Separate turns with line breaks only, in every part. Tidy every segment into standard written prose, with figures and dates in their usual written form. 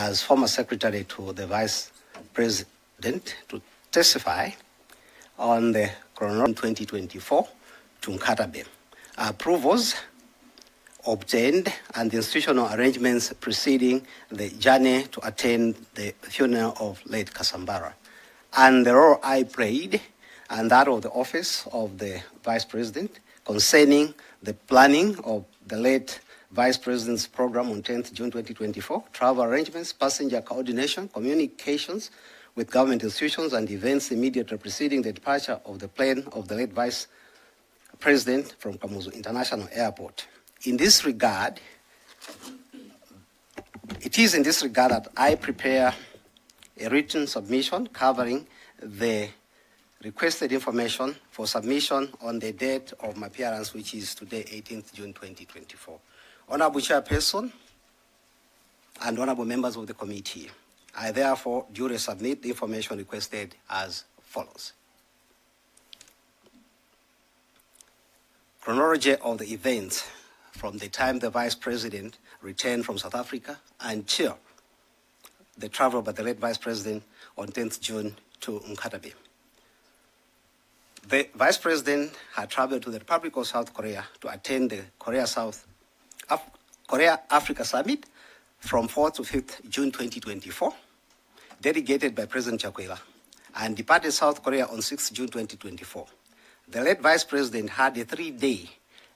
as former secretary to the Vice President to testify on the chronology 2024 to Nkatabe. Approvals obtained and the institutional arrangements preceding the journey to attend the funeral of late Kasambara, and the role I played and that of the office of the Vice President concerning the planning of the late Vice President's program on 10th June 2024, travel arrangements, passenger coordination, communications with government institutions and events immediately preceding the departure of the plane of the late Vice President from Kamuzu International Airport. In this regard, it is in this regard that I prepare a written submission covering the requested information for submission on the date of my appearance, which is today, 18th June 2024. Honorable Chairperson and honorable members of the committee, I therefore duly submit the information requested as follows. Chronology of the events from the time the Vice President returned from South Africa until the travel by the late Vice President on 10th June to Nkatabe. The Vice President had traveled to the Republic of South Korea to attend the Korea-Africa Summit from 4th to 5th June 2024, delegated by President Chikangawa, and departed South Korea on 6th June 2024. The late Vice President had a 3-day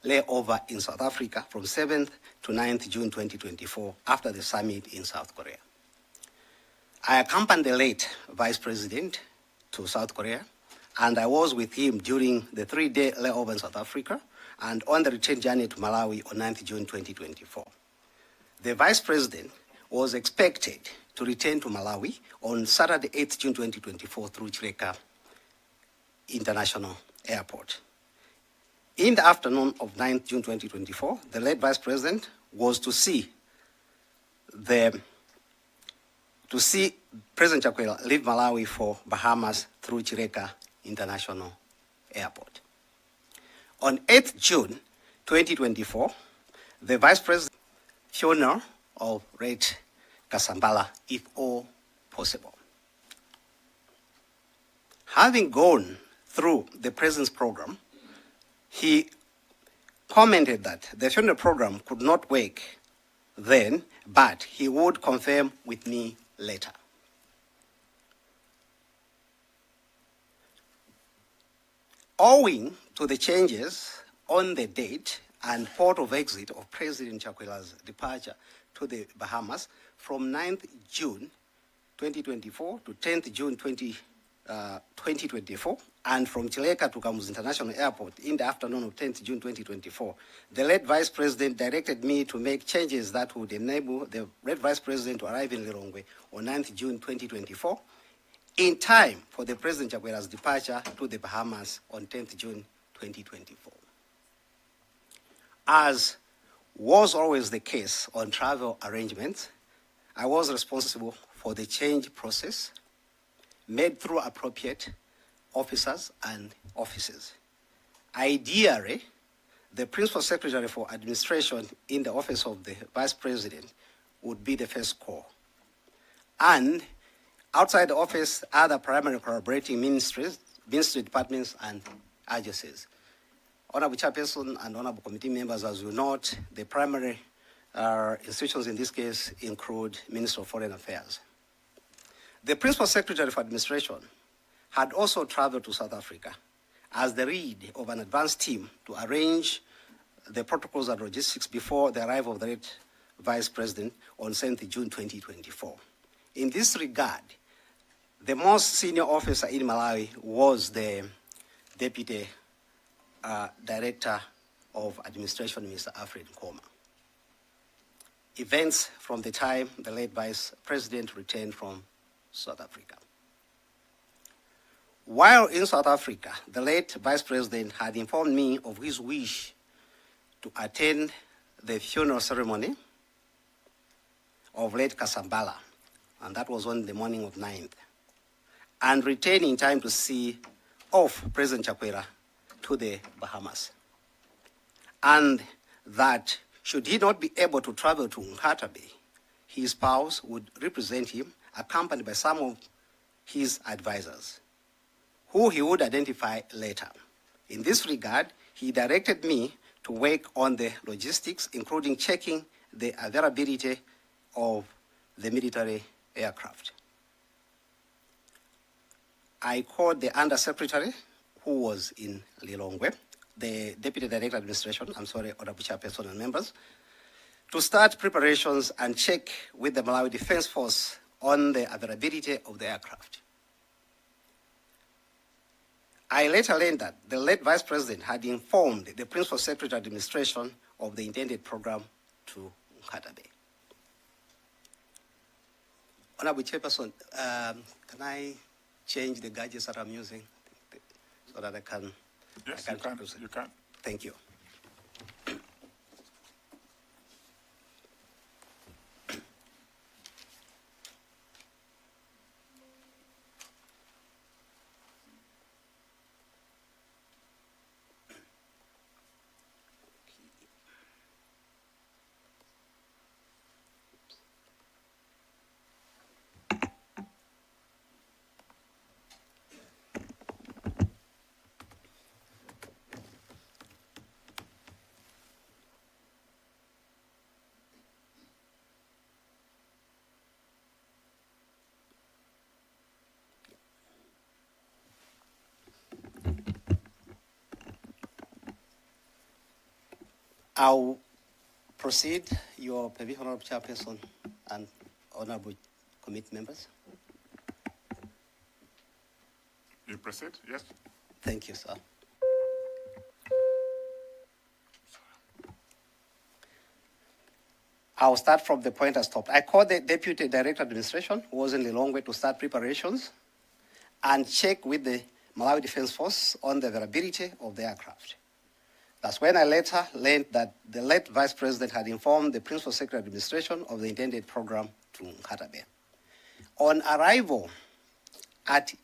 layover in South Africa from 7th to 9th June 2024 after the summit in South Korea. I accompanied the late Vice President to South Korea, and I was with him during the 3-day layover in South Africa and on the return journey to Malawi on 9th June 2024. The Vice President was expected to return to Malawi on Saturday, 8th June 2024 through Chikangawa International Airport. In the afternoon of 9th June 2024, the late Vice President was to see President Chikangawa leave Malawi for Bahamas through Chikangawa International Airport. On 8th June 2024, the Vice President funeral of late Kasambala, if all possible. Having gone through the President's program, he commented that the funeral program could not work then, but he would confirm with me later. Owing to the changes on the date and port of exit of President Chikangawa's departure to the Bahamas from 9th June 2024 to 10th June 2024, and from Chikangawa to Kamuzu International Airport in the afternoon of 10th June 2024, the late Vice President directed me to make changes that would enable the late Vice President to arrive in Lilongwe on 9th June 2024, in time for the President Chikangawa's departure to the Bahamas on 10th June 2024. As was always the case on travel arrangements, I was responsible for the change process made through appropriate officers and offices. Ideally, the Principal Secretary for Administration in the Office of the Vice President would be the first call. And outside the office, other primary collaborating ministry departments and agencies. Honorable Chairperson and Honorable Committee members, as you note, the primary institutions in this case include Ministry of Foreign Affairs. The Principal Secretary for Administration had also traveled to South Africa as the lead of an advanced team to arrange the protocols and logistics before the arrival of the late Vice President on 7th June 2024. In this regard, the most senior officer in Malawi was the Deputy Director of Administration, Mr. Alfred Nkoma. Events from the time the late Vice President returned from South Africa. While in South Africa, the late Vice President had informed me of his wish to attend the funeral ceremony of late Kasambala, and that was on the morning of 9th, and return in time to see off President Chikangawa to the Bahamas. And that should he not be able to travel to Nkatabe, his spouse would represent him, accompanied by some of his advisors, who he would identify later. In this regard, he directed me to work on the logistics, including checking the availability of the military aircraft. I called the Undersecretary, who was in Lilongwe, the Deputy Director Administration, Honorable Chairperson and members, to start preparations and check with the Malawi Defense Force on the availability of the aircraft. I later learned that the late Vice President had informed the Principal Secretary Administration of the intended program to Nkatabe. Honorable Chairperson, can I change the gadgets that I'm using so that I can?
Yes,
I can
you can.
Thank you. I'll proceed, Your permission, Honorable Chairperson and Honorable Committee members.
You proceed, yes?
Thank you, sir. I'll start from the point I stopped. I called the Deputy Director Administration, who was in the long way, to start preparations and check with the Malawi Defense Force on the availability of the aircraft. That's when I later learned that the late Vice President had informed the Principal Secretary Administration of the intended program to Nkatabe. On arrival at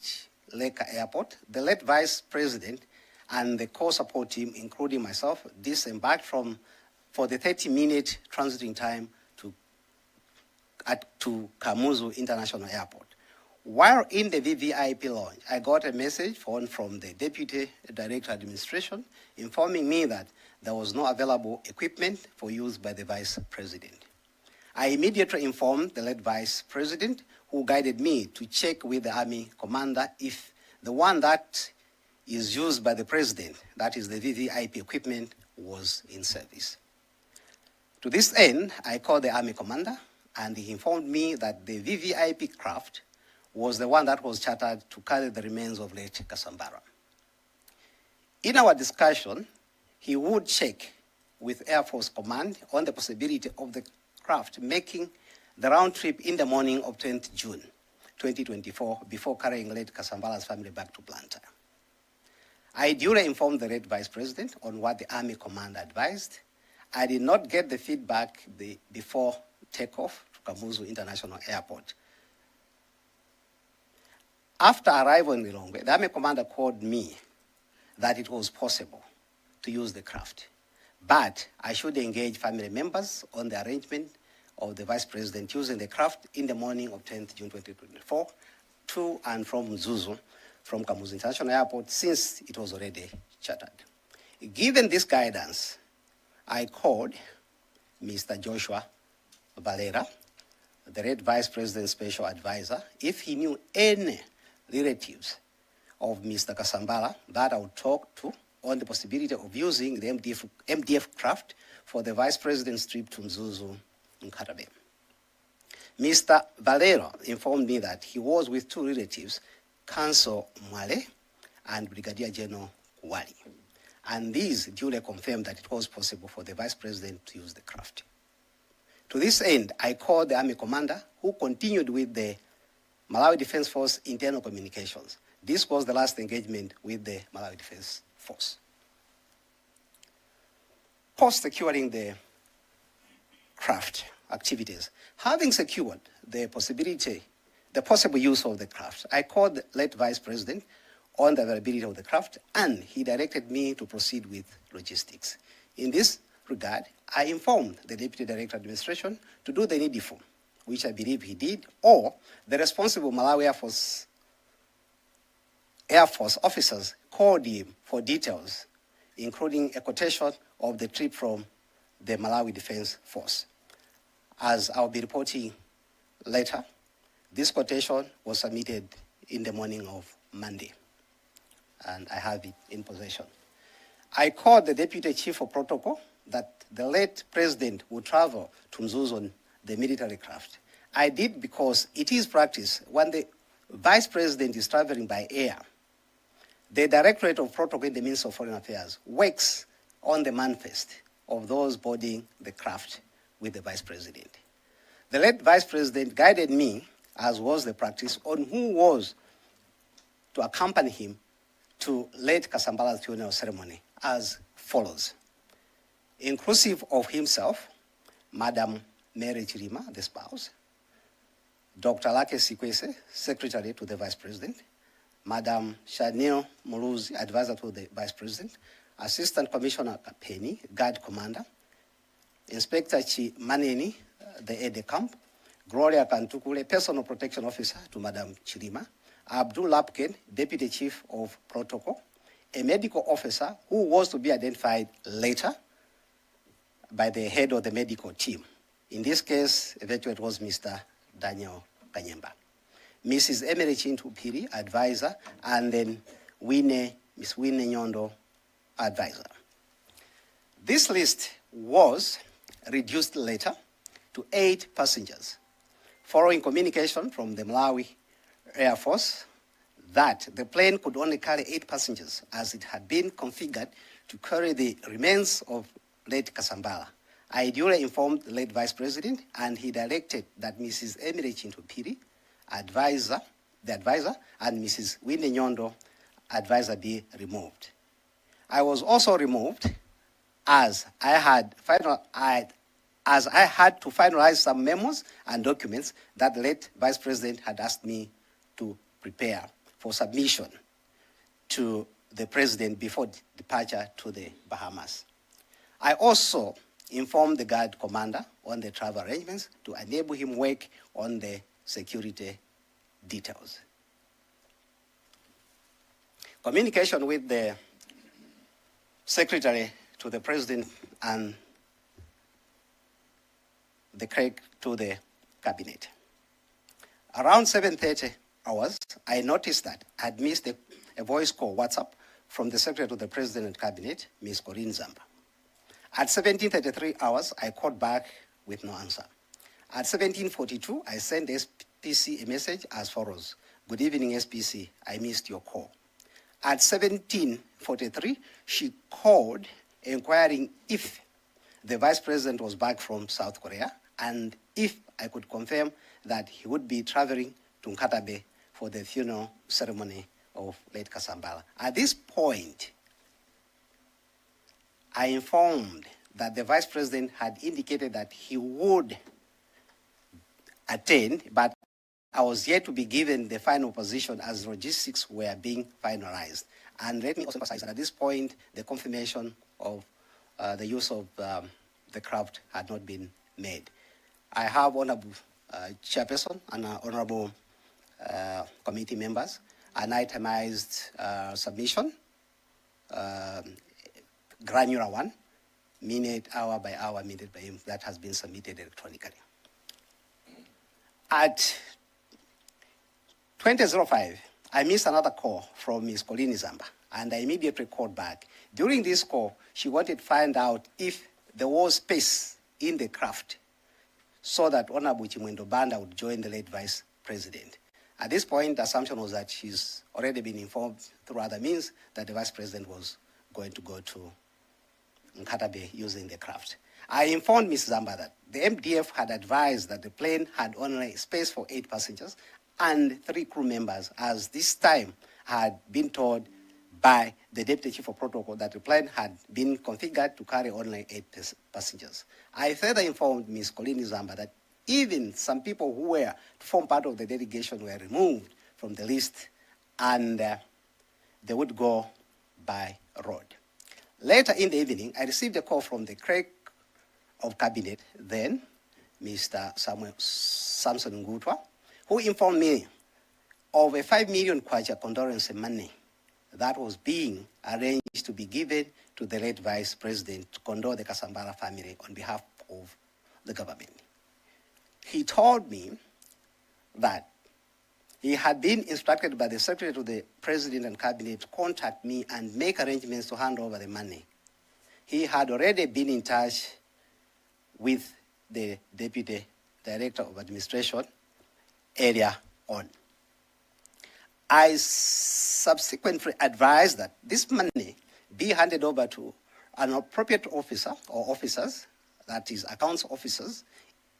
Leka Airport, the late Vice President and the core support team, including myself, disembarked for the 30-minute transiting time to Kamuzu International Airport. While in the VVIP lounge, I got a message phone from the Deputy Director Administration informing me that there was no available equipment for use by the Vice President. I immediately informed the late Vice President, who guided me to check with the Army Commander if the one that is used by the President, that is the VVIP equipment, was in service. To this end, I called the Army Commander, and he informed me that the VVIP craft was the one that was chartered to carry the remains of late Kasambara. In our discussion, he would check with Air Force Command on the possibility of the craft making the round trip in the morning of 20th June 2024 before carrying late Kasambara's family back to Luntha. I duly informed the late Vice President on what the Army Command advised. I did not get the feedback before takeoff to Kamuzu International Airport. After arrival in Lilongwe, the Army Commander called me that it was possible to use the craft, but I should engage family members on the arrangement of the Vice President using the craft in the morning of 10th June 2024 to and from Mzuzu from Kamuzu International Airport, since it was already chartered. Given this guidance, I called Mr. Joshua Valera, the late Vice President's Special Advisor, if he knew any relatives of Mr. Kasambala that I would talk to on the possibility of using the MDF craft for the Vice President's trip to Mzuzu in Nkatabe. Mr. Valero informed me that he was with two relatives, Counsel Mwale and Brigadier General Wali, and these duly confirmed that it was possible for the Vice President to use the craft. To this end, I called the Army Commander, who continued with the Malawi Defense Force internal communications. This was the last engagement with the Malawi Defense Force. Post-securing the craft activities, having secured the possible use of the craft, I called the late Vice President on the availability of the craft, and he directed me to proceed with logistics. In this regard, I informed the Deputy Director Administration to do the needful which I believe he did, or the responsible Malawi Air Force officers called him for details, including a quotation of the trip from the Malawi Defense Force. As I'll be reporting later, this quotation was submitted in the morning of Monday, and I have it in possession. I called the Deputy Chief of Protocol that the late president would travel to Mzuzu on the military craft. I did because it is practice when the Vice President is traveling by air. The Directorate of Protocol in the Ministry of Foreign Affairs works on the manifest of those boarding the craft with the Vice President. The late Vice President guided me, as was the practice, on who was to accompany him to late Kasambala's funeral ceremony as follows. Inclusive of himself, Madam Mary Chirima, the spouse, Dr. Luckie Sikwese, Secretary to the Vice President, Madam Shanil Muluzi, Advisor to the Vice President, Assistant Commissioner Kapeni, Guard Commander, Inspector Chi Maneni, the aide-de-camp, Gloria Kantukule, Personal Protection Officer to Madam Chirima, Abdul Lapken, Deputy Chief of Protocol, a medical officer who was to be identified later by the head of the medical team. In this case, eventually it was Mr. Daniel Kanyemba. Mrs. Emily Chintupiri, advisor, and then Miss Winnie Nyondo, advisor. This list was reduced later to 8 passengers, following communication from the Malawi Air Force that the plane could only carry 8 passengers as it had been configured to carry the remains of late Kasambala. I duly informed the late Vice President, and he directed that Mrs. Emily Chintupiri, the advisor, and Mrs. Winnie Nyondo, advisor, be removed. I was also removed as I had to finalize some memos and documents that the late Vice President had asked me to prepare for submission to the President before departure to the Bahamas. I also informed the Guard Commander on the travel arrangements to enable him work on the security details. Communication with the Secretary to the President and the clerk to the Cabinet. Around 7:30 hours, I noticed that I had missed a voice call WhatsApp from the Secretary to the President and Cabinet, Ms. Corinne Zamba. At 17:33 hours, I called back with no answer. At 17:42, I sent SPC a message as follows. Good evening, SPC, I missed your call. At 17:43, she called inquiring if the Vice President was back from South Korea and if I could confirm that he would be traveling to Nkatabe for the funeral ceremony of late Kasambala. At this point, I informed that the Vice President had indicated that he would attend, but I was yet to be given the final position as logistics were being finalized. And let me also emphasize that at this point, the confirmation of the use of the craft had not been made. I have honorable chairperson and honorable committee members, an itemized submission, granular one, minute, hour by hour, minute by minute, that has been submitted electronically. At 20:05, I missed another call from Ms. Corinne Zamba, and I immediately called back. During this call, she wanted to find out if there was space in the craft so that Honorable Chimwendo Banda would join the late Vice President. At this point, the assumption was that she's already been informed through other means that the Vice President was going to go to Nkatabe using the craft. I informed Ms. Zamba that the MDF had advised that the plane had only space for 8 passengers and 3 crew members, as this time had been told by the Deputy Chief of Protocol that the plane had been configured to carry only 8 passengers. I further informed Ms. Colleen Zamba that even some people who were to form part of the delegation were removed from the list, and they would go by road. Later in the evening, I received a call from the clerk of Cabinet, then Mr. Samson Ngutwa, who informed me of a 5 million kwacha condolence money that was being arranged to be given to the late Vice President to condole the Kasambara family on behalf of the government. He told me that he had been instructed by the Secretary to the President and Cabinet to contact me and make arrangements to hand over the money. He had already been in touch with the Deputy Director of Administration earlier on. I subsequently advised that this money be handed over to an appropriate officer or officers, that is accounts officers,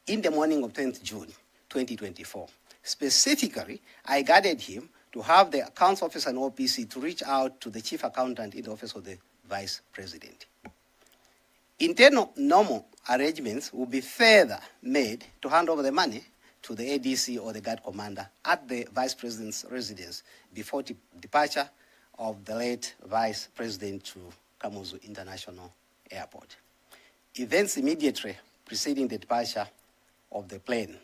in the morning of 10th June 2024. Specifically, I guided him to have the accounts officer and OPC to reach out to the chief accountant in the office of the Vice President. Internal normal arrangements will be further made to hand over the money to the ADC or the guard commander at the Vice President's residence before departure of the late Vice President to Kamuzu International Airport. Events immediately preceding the departure of the plane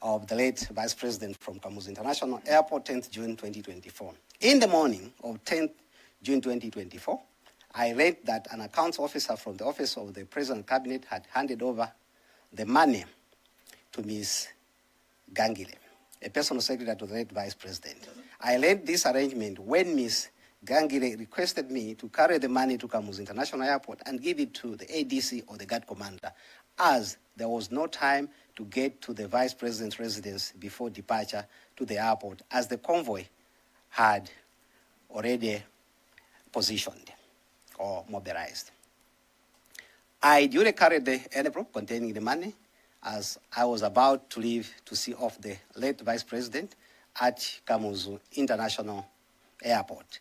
of the late Vice President from Kamuzu International Airport, 10th June 2024. In the morning of 10th June 2024, I read that an accounts officer from the office of the President Cabinet had handed over the money to Ms. Gangile, a personal secretary to the late Vice President. I led this arrangement when Ms. Gangile requested me to carry the money to Kamuzu International Airport and give it to the ADC or the guard commander, as there was no time to get to the Vice President's residence before departure to the airport, as the convoy had already positioned or mobilized. I duly carried the envelope containing the money as I was about to leave to see off the late Vice President at Kamuzu International Airport.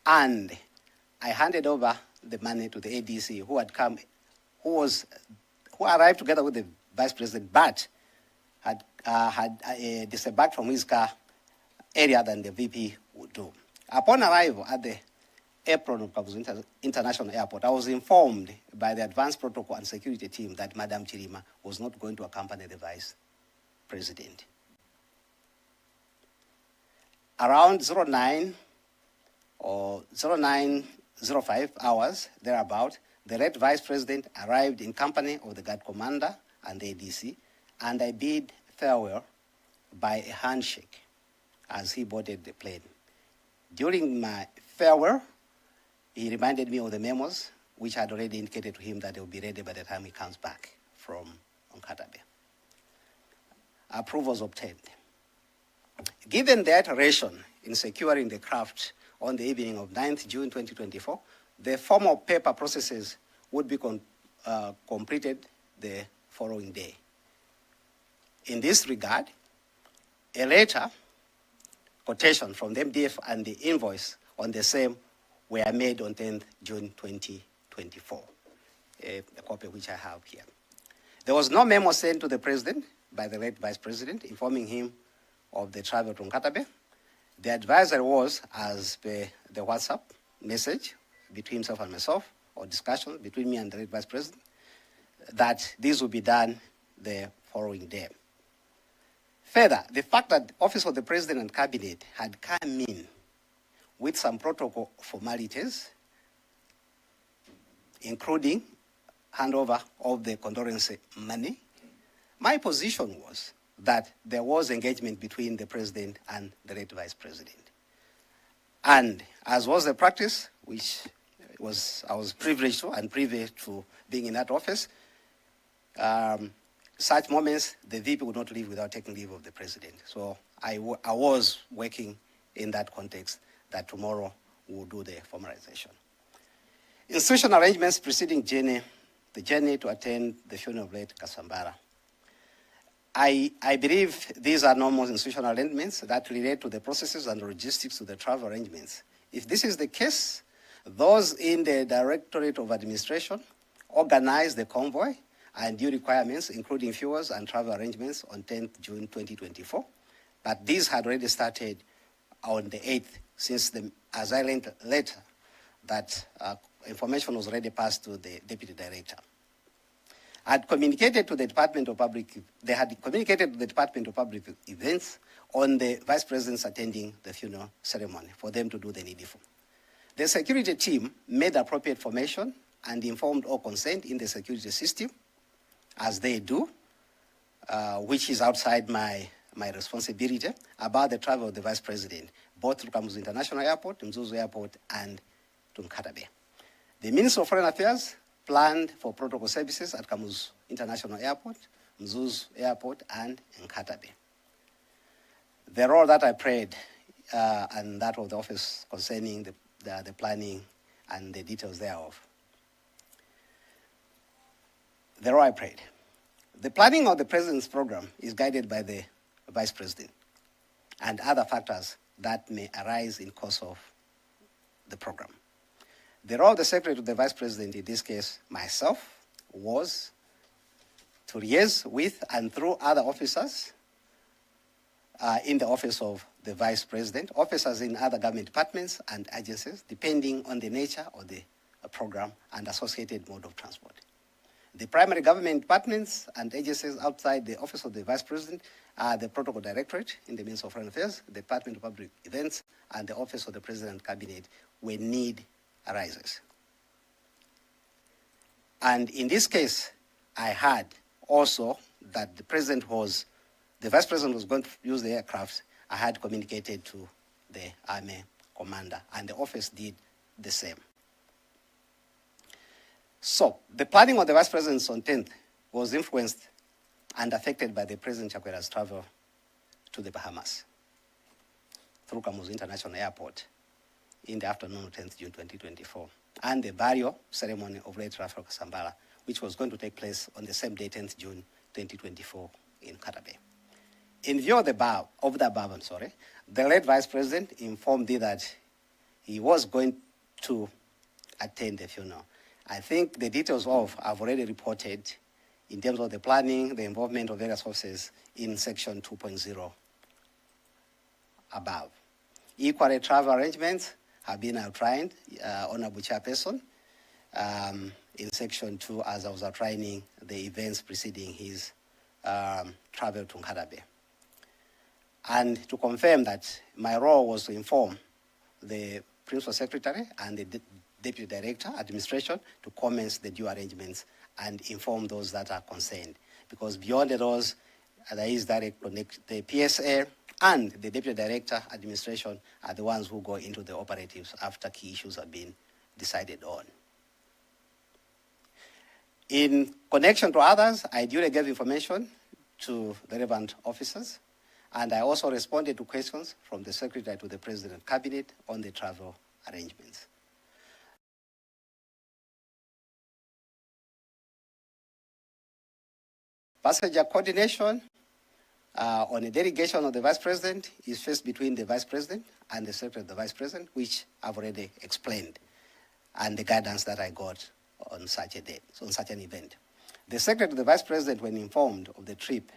And I handed over the money to the ADC who arrived together with the Vice President, but had disembarked from his car earlier than the VP would do. Upon arrival at the apron of Kamuzu International Airport, I was informed by the advanced protocol and security team that Madam Chirima was not going to accompany the Vice President. Around 09 or 09:05 hours, thereabout, the late Vice President arrived in company of the guard commander and the ADC, and I bid farewell by a handshake as he boarded the plane. During my farewell, he reminded me of the memos, which had already indicated to him that they will be ready by the time he comes back from Onkatabe. Approvals obtained. Given the iteration in securing the craft on the evening of 9th June 2024, the formal paper processes would be completed the following day. In this regard, a letter, quotation from the MDF and the invoice on the same were made on 10th June 2024, a copy which I have here. There was no memo sent to the President by the late Vice President informing him of the travel to Nkatabe. The advisory was, as per the WhatsApp message between himself and myself, or discussion between me and the late Vice President, that this would be done the following day. Further, the fact that the Office of the President and Cabinet had come in with some protocol formalities, including handover of the condolence money, my position was that there was engagement between the President and the late Vice President. And as was the practice, which I was privileged to and privy to being in that office, such moments, the VP would not leave without taking leave of the President. So I was working in that context that tomorrow we'll do the formalization. Institutional arrangements preceding the journey to attend the funeral of late Kasambara. I believe these are normal institutional arrangements that relate to the processes and logistics of the travel arrangements. If this is the case, those in the Directorate of Administration organize the convoy and due requirements, including fuels and travel arrangements on 10th June 2024. But these had already started on the 8th, since as I learned later, that information was already passed to the Deputy Director. had communicated to the Department of Public, they had communicated to the Department of Public Events on the Vice President's attending the funeral ceremony for them to do the needful. The security team made appropriate formation and informed all concerned in the security system, as they do, which is outside my responsibility, about the travel of the Vice President, both to Kamuzu International Airport, Mzuzu Airport, and to Nkatabe. The Minister of Foreign Affairs planned for protocol services at Kamuzu International Airport, Mzuzu Airport, and Nkatabe. The role that I played, and that of the office concerning the planning and the details thereof. The role I played. The planning of the President's program is guided by the Vice President and other factors that may arise in course of the program. The role of the Secretary to the Vice President, in this case myself, was to liaise with and through other officers in the office of the Vice President, officers in other government departments and agencies, depending on the nature of the program and associated mode of transport. The primary government departments and agencies outside the office of the Vice President are the Protocol Directorate in the Ministry of Foreign Affairs, the Department of Public Events, and the Office of the President Cabinet when need arises. And in this case, I heard also that the Vice President was going to use the aircraft. I had communicated to the Army Commander, and the office did the same. So, the planning of the Vice President's on 10th was influenced and affected by the President Chakwera's travel to the Bahamas through Kamuzu International Airport in the afternoon of 10th June 2024, and the burial ceremony of late Rafael Kasambala, which was going to take place on the same day, 10th June 2024 in Katabe. In view of the above, the late Vice President informed me that he was going to attend the funeral. I think the details I've already reported in terms of the planning, the involvement of various officers in section 2.0 above. Equally, travel arrangements have been outlined, Honorable Chairperson, in section 2 as I was outlining the events preceding his travel to Nkatabe. And to confirm that my role was to inform the Principal Secretary and the Deputy Director, Administration, to commence the due arrangements and inform those that are concerned. Because beyond those, there is direct connect. The PSA and the Deputy Director, Administration, are the ones who go into the operatives after key issues have been decided on. In connection to others, I duly gave information to the relevant officers, and I also responded to questions from the Secretary to the President Cabinet on the travel arrangements. Passenger coordination on a delegation of the Vice President is first between the Vice President and the Secretary of the Vice President, which I've already explained, and the guidance that I got on such a day, on such an event. The Secretary of the Vice President, when informed of the trip,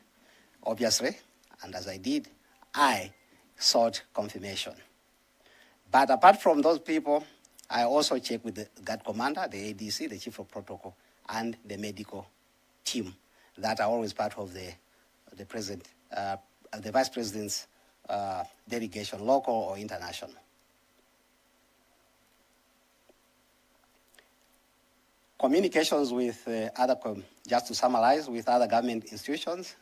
obviously, and as I did, I sought confirmation. But apart from those people, I also checked with the Guard Commander, the ADC, the Chief of Protocol, and the medical team that are always part of the Vice President's delegation, local or international. Communications with just to summarize, with other government institutions.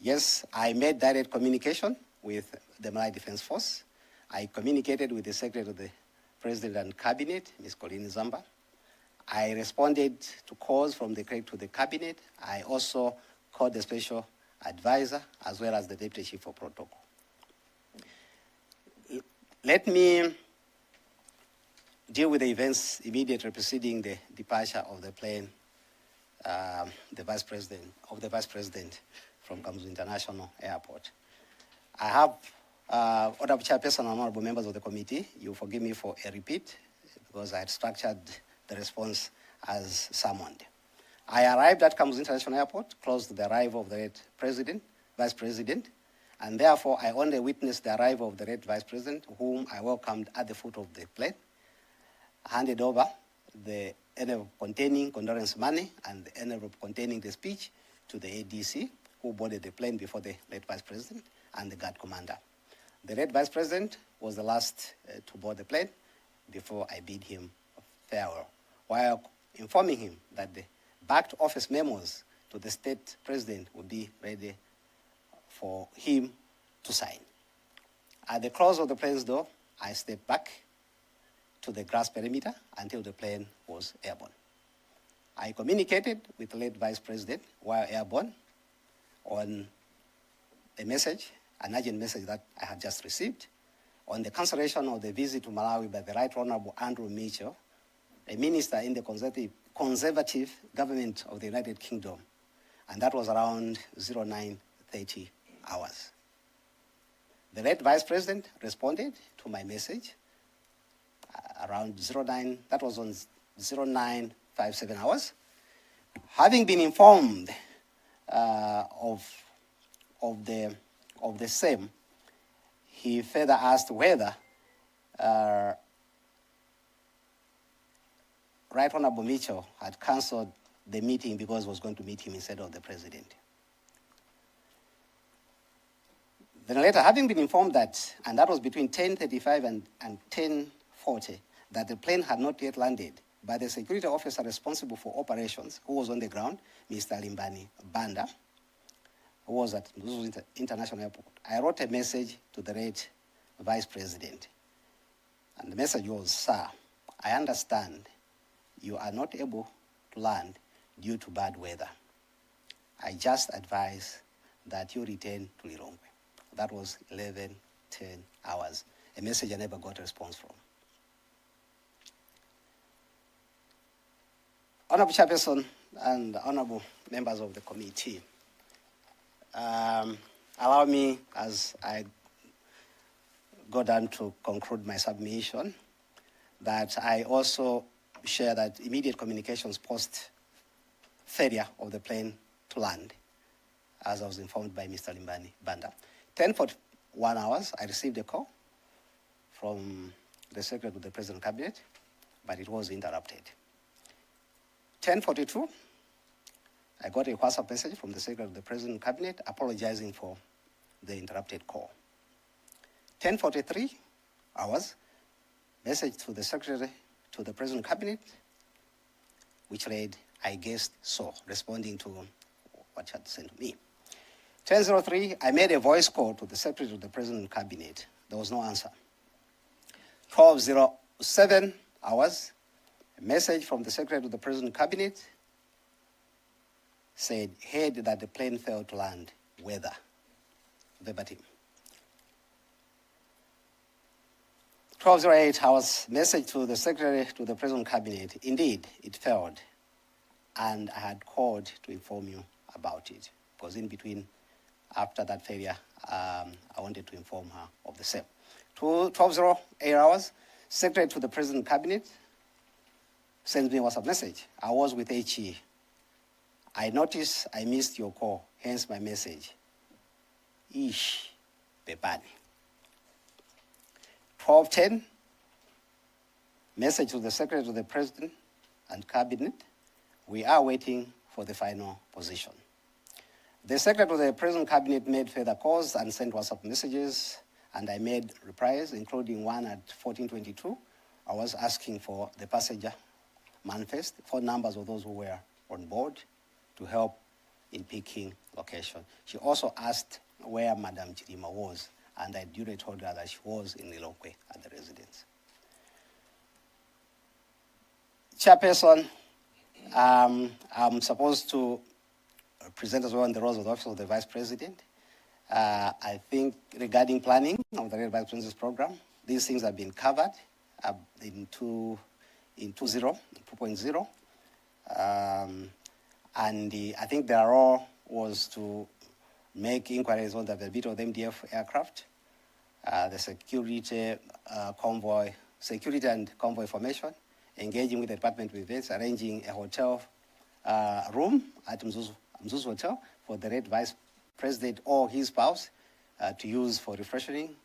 Yes, I made direct communication with the Malay Defense Force. I communicated with the Secretary of the President and Cabinet, Ms. Colleen Zamba. I responded to calls from the Craig to the Cabinet. I also called the Special Advisor as well as the Deputy Chief of Protocol. Let me deal with the events immediately preceding the departure of the plane, the Vice President from Kamuzu International Airport. I have, Honorable Chairperson and honorable members of the committee, you forgive me for a repeat because I had structured the response as summoned. I arrived at Kamuzu International Airport close to the arrival of the late President, Vice President, and therefore I only witnessed the arrival of the late Vice President, whom I welcomed at the foot of the plane, handed over the envelope containing condolence money and the envelope containing the speech to the ADC, who boarded the plane before the late Vice President and the guard commander. The late Vice President was the last to board the plane before I bid him farewell, while informing him that the backed office memos to the state president would be ready for him to sign. At the close of the plane's door, I stepped back to the grass perimeter until the plane was airborne. I communicated with the late Vice President while airborne on a message, an urgent message that I had just received, on the cancellation of the visit to Malawi by the Right Honorable Andrew Mitchell, a minister in the conservative government of the United Kingdom, and that was around 09:30 hours. The late Vice President responded to my message around 09, that was on 09:57 hours. Having been informed of the same, he further asked whether Right Honorable Mitchell had cancelled the meeting because he was going to meet him instead of the president. Then later, having been informed that, and that was between 10:35 and 10:40, that the plane had not yet landed by the security officer responsible for operations, who was on the ground, Mr. Limbani Banda, who was at Mzuzu International Airport, I wrote a message to the late Vice President. And the message was, "Sir, I understand you are not able to land due to bad weather. I just advise that you return to Lilongwe." That was 11:10 hours, a message I never got a response from. Honorable Chairperson and honorable members of the committee, allow me, as I go down to conclude my submission, that I also share that immediate communications post failure of the plane to land, as I was informed by Mr. Limbani Banda. 10:41 hours, I received a call from the Secretary to the President Cabinet, but it was interrupted. 10:42, I got a WhatsApp message from the Secretary of the President Cabinet apologizing for the interrupted call. 10:43 hours, message to the Secretary to the President Cabinet, which read, "I guessed so," responding to what she had sent to me. 10:03, I made a voice call to the Secretary to the President Cabinet. There was no answer. 12:07 hours, a message from the Secretary to the President Cabinet said, "Heard that the plane failed to land, weather," verbatim. 12:08 hours, message to the Secretary to the President Cabinet. Indeed, it failed, and I had called to inform you about it, because in between, after that failure, I wanted to inform her of the same. 12:08 hours, Secretary to the President Cabinet sends me a WhatsApp message. "I was with HE. I noticed I missed your call, hence my message. Ish, Bebani." 12:10, message to the Secretary to the President and Cabinet. "We are waiting for the final position." The Secretary to the President Cabinet made further calls and sent WhatsApp messages, and I made replies, including one at 14:22. I was asking for the passenger manifest, phone numbers of those who were on board, to help in picking location. She also asked where Madam Chirima was, and I duly told her that she was in Lilongwe at the residence. Chairperson, I'm supposed to present as well on the roles of the Office of the Vice President. I think regarding planning of the Vice President's program, these things have been covered in 2.0. And I think their role was to make inquiries on the availability of the MDF aircraft, the security and convoy formation, engaging with the Department of Events, arranging a hotel room at Mzuzu Hotel for the late Vice President or his spouse to use for refreshing,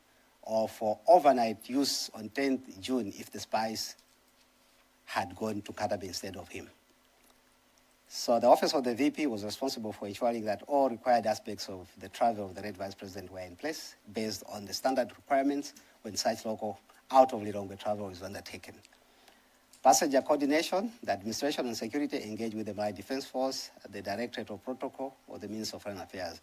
or for overnight use on 10th June if the spouse had gone to Kadabe instead of him. So the office of the VP was responsible for ensuring that all required aspects of the travel of the Red Vice President were in place based on the standard requirements when such local out-of-Lilongwe travel is undertaken. Passenger coordination, the administration and security engage with the Malay Defense Force, the Directorate of Protocol, or the Minister of Foreign Affairs.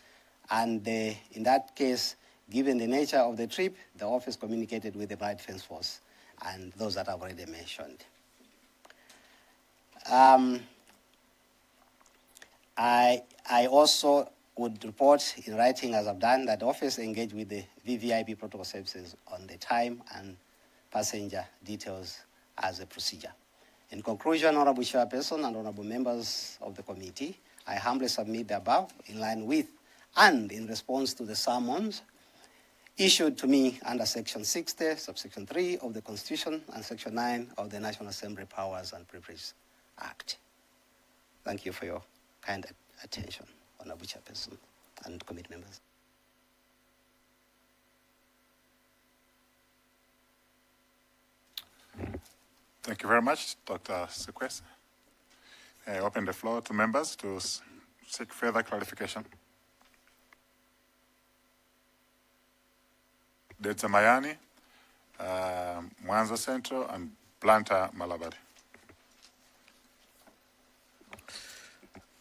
And in that case, given the nature of the trip, the office communicated with the Malay Defense Force and those that I've already mentioned. I also would report in writing, as I've done, that the office engaged with the VVIP protocol services on the time and passenger details as a procedure. In conclusion, Honorable Chairperson and Honorable members of the committee, I humbly submit the above in line with and in response to the summons issued to me under Section 60, subsection 3 of the Constitution and Section 9 of the National Assembly Powers and Privileges Act. Thank you for your kind attention, Honorable Chairperson and committee members.
Thank you very much, Dr. Sikwese. I open the floor to members to seek further clarification. Dedza Mayani, Mwanza Central, and Luntha Malabari.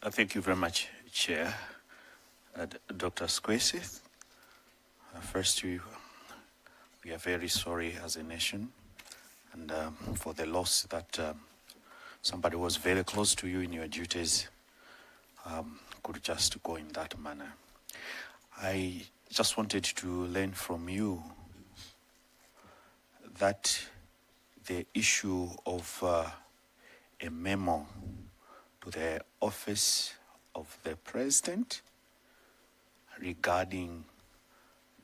Thank you very much, Chair. Dr. Sikwese, first, we are very sorry as a nation and for the loss that somebody was very close to you in your duties could just go in that manner. I just wanted to learn from you that the issue of a memo to the office of the president regarding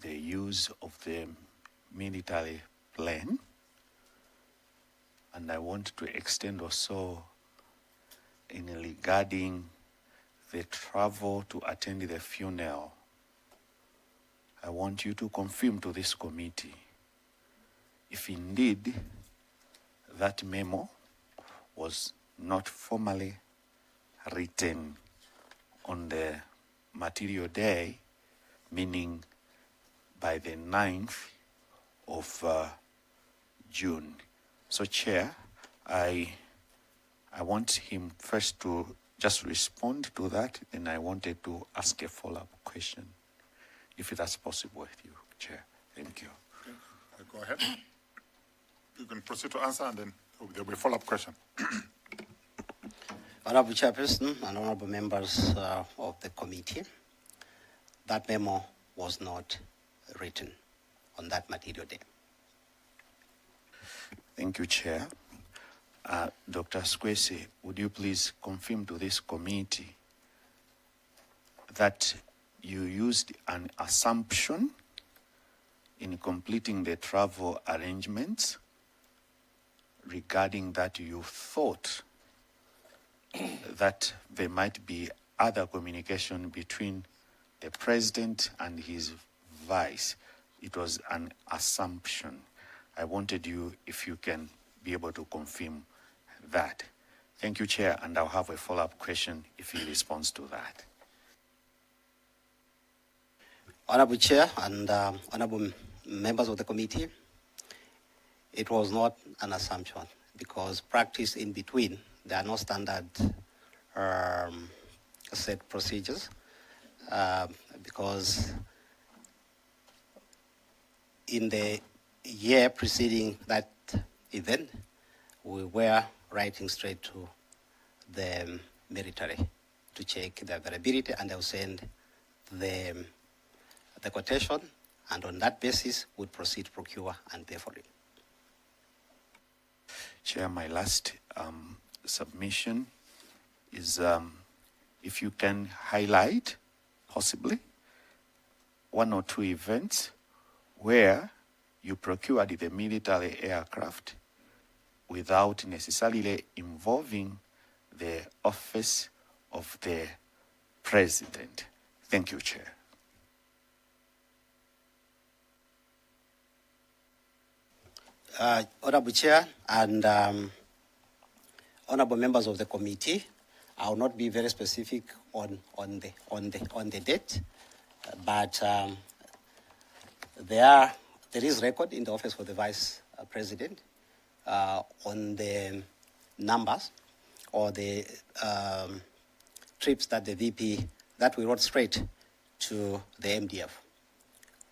the use of the military plane, and I want to extend also in regarding the travel to attend the funeral. I want you to confirm to this committee if indeed that memo was not formally written on the material day, meaning by the 9th of June. So, Chair, I want him first to just respond to that, and I wanted to ask a follow-up question, if that's possible with you, Chair. Thank you.
Okay. Go ahead. You can proceed to answer, and then there will be a follow-up question.
Honorable Chairperson and honorable members of the committee, that memo was not written on that material day.
Thank you, Chair. Dr. Sikwese, would you please confirm to this committee that you used an assumption in completing the travel arrangements regarding that you thought that there might be other communication between the president and his vice? It was an assumption. I wanted you, if you can be able to confirm that. Thank you, Chair, and I'll have a follow-up question if he responds to that.
Honorable Chair and honorable members of the committee, it was not an assumption because practice in between, there are no standard set procedures because in the year preceding that event, we were writing straight to the military to check the availability, and they'll send the quotation, and on that basis, would proceed to procure and pay for it.
Chair, my last submission is if you can highlight, possibly, one or two events where you procured the military aircraft without necessarily involving the office of the president. Thank you, Chair.
Honorable Chair and honorable members of the committee, I will not be very specific on the date, but there is record in the office for the vice president on the numbers or the trips that the VP, that we wrote straight to the MDF,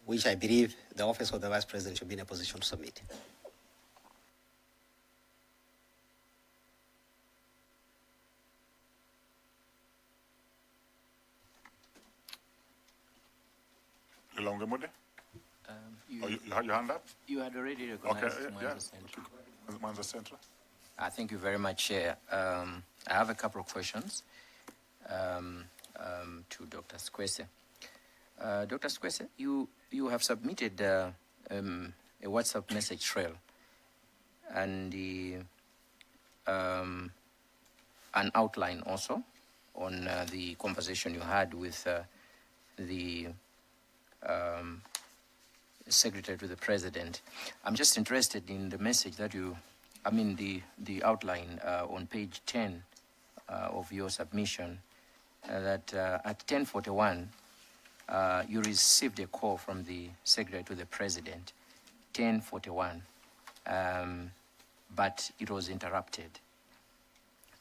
which I believe the office of the vice president should be in a position to submit.
Longemude?
You,
You had your hand up?
you had already recognized
Okay,
Mwanza
yeah.
Central.
Mwanza Central.
Thank you very much, Chair. I have a couple of questions to Dr. Sikwese. Dr. Sikwese, you have submitted a WhatsApp message trail and an outline also on the conversation you had with the Secretary to the President. I'm just interested in the message that the outline on page 10 of your submission, that at 10:41, you received a call from the Secretary to the President, 10:41, but it was interrupted.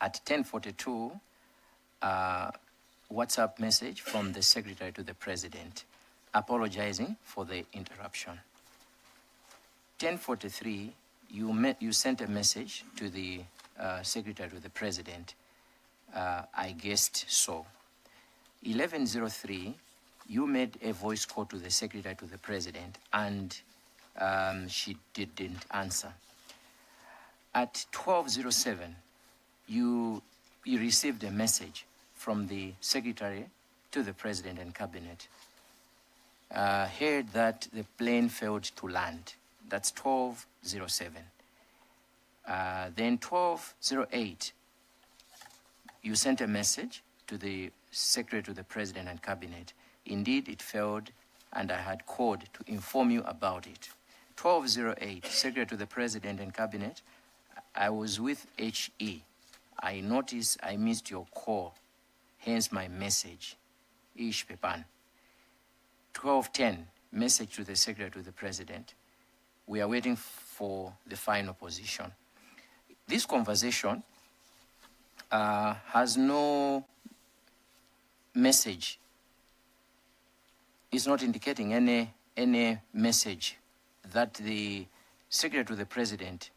At 10:42, WhatsApp message from the Secretary to the President, apologizing for the interruption. 10:43, you sent a message to the Secretary to the President. I guessed so. 11:03, you made a voice call to the Secretary to the President, and she didn't answer. At 12:07, you received a message from the Secretary to the President and Cabinet. Heard that the plane failed to land. That's 12:07. Then 12:08, you sent a message to the Secretary to the President and Cabinet. Indeed, it failed, and I had called to inform you about it. 12:08, Secretary to the President and Cabinet, I was with HE. I noticed I missed your call, hence my message. Ish Pepan. 12:10, message to the Secretary to the President. We are waiting for the final position. This conversation has no message. It's not indicating any message that the Secretary to the President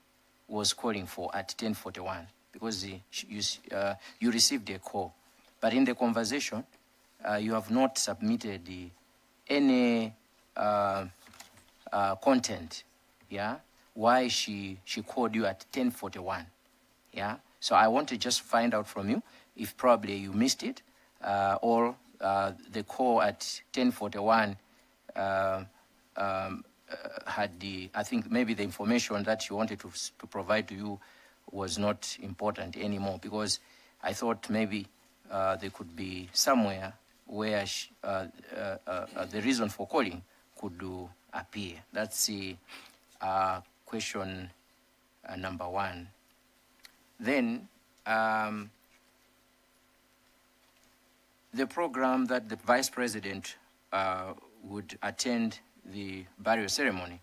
was calling for at 10:41, because you received a call. But in the conversation, you have not submitted any content, yeah? Why she called you at 10:41, yeah? So I want to just find out from you if probably you missed it, or the call at 10:41 had I think maybe the information that she wanted to provide to you was not important anymore, because I thought maybe there could be somewhere where the reason for calling could appear. That's question number one. Then the program that the Vice President would attend the burial ceremony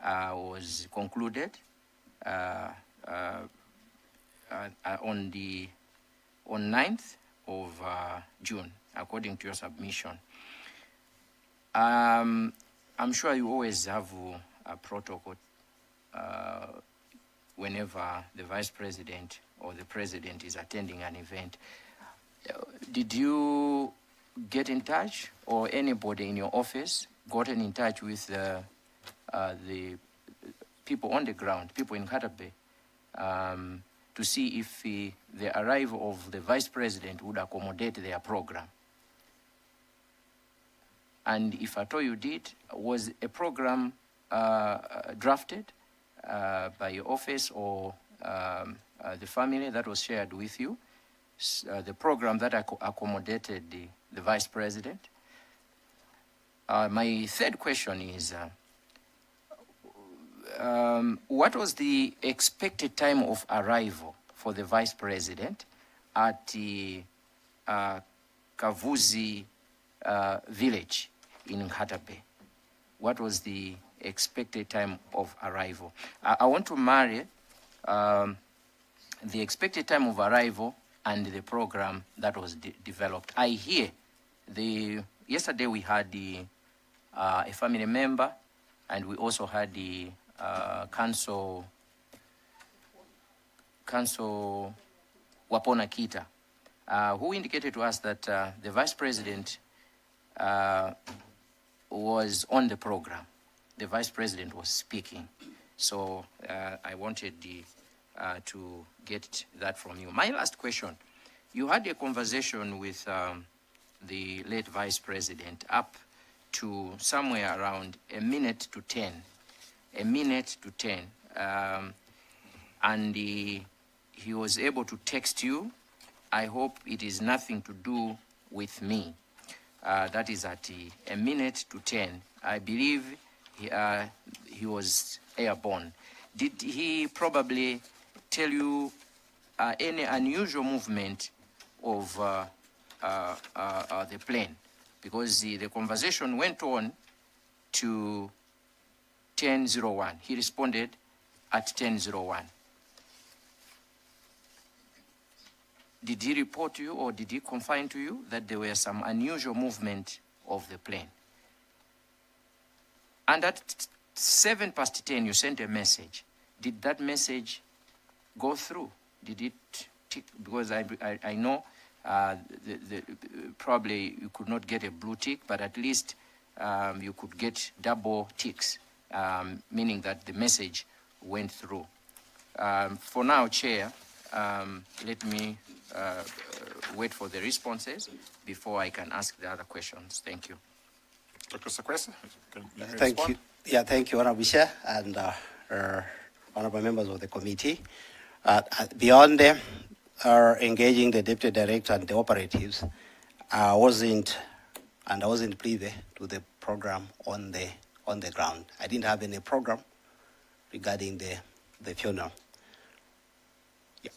was concluded on 9th of June, according to your submission. I'm sure you always have a protocol whenever the Vice President or the President is attending an event. Did you get in touch, or anybody in your office gotten in touch with the people on the ground, people in Katabe, to see if the arrival of the Vice President would accommodate their program? And if at all you did, was a program drafted by your office or the family that was shared with you, the program that accommodated the Vice President? My third question is, what was the expected time of arrival for the vice president at Kavuzi village in Nhatabe? What was the expected time of arrival? I want to marry the expected time of arrival and the program that was developed. I hear yesterday we had a family member, and we also had the council Wapona Kita, who indicated to us that the vice president was on the program. The vice president was speaking. So I wanted to get that from you. My last question, you had a conversation with the late vice president up to somewhere around a minute to 10, and he was able to text you. I hope it is nothing to do with me. That is at a minute to 10. I believe he was airborne. Did he probably tell you any unusual movement of the plane? Because the conversation went on to 10:01. He responded at 10:01. Did he report to you, or did he confine to you that there were some unusual movement of the plane? And at 10:07, you sent a message. Did that message go through? Did it tick? Because I know probably you could not get a blue tick, but at least you could get double ticks, meaning that the message went through. For now, Chair, let me wait for the responses before I can ask the other questions. Thank you.
Dr. Sikwese, can you
Thank
respond?
you. Yeah, thank you, Honorable Chair, and honorable members of the committee. Beyond engaging the deputy director and the operatives, I wasn't privy to the program on the ground. I didn't have any program regarding the funeral. Yeah.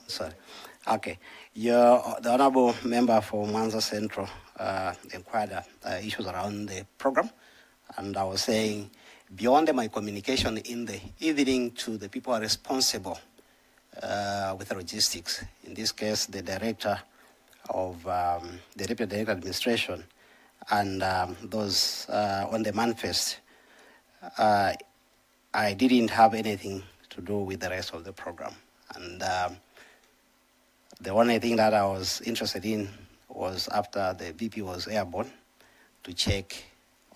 Sorry. Okay. The honorable member for Mwanza Central inquired issues around the program, and I was saying, beyond my communication in the evening to the people who are responsible with logistics, in this case, the director of the Deputy Director Administration, and those on the manifest, I didn't have anything to do with the rest of the program. And the only thing that I was interested in was after the VP was airborne to check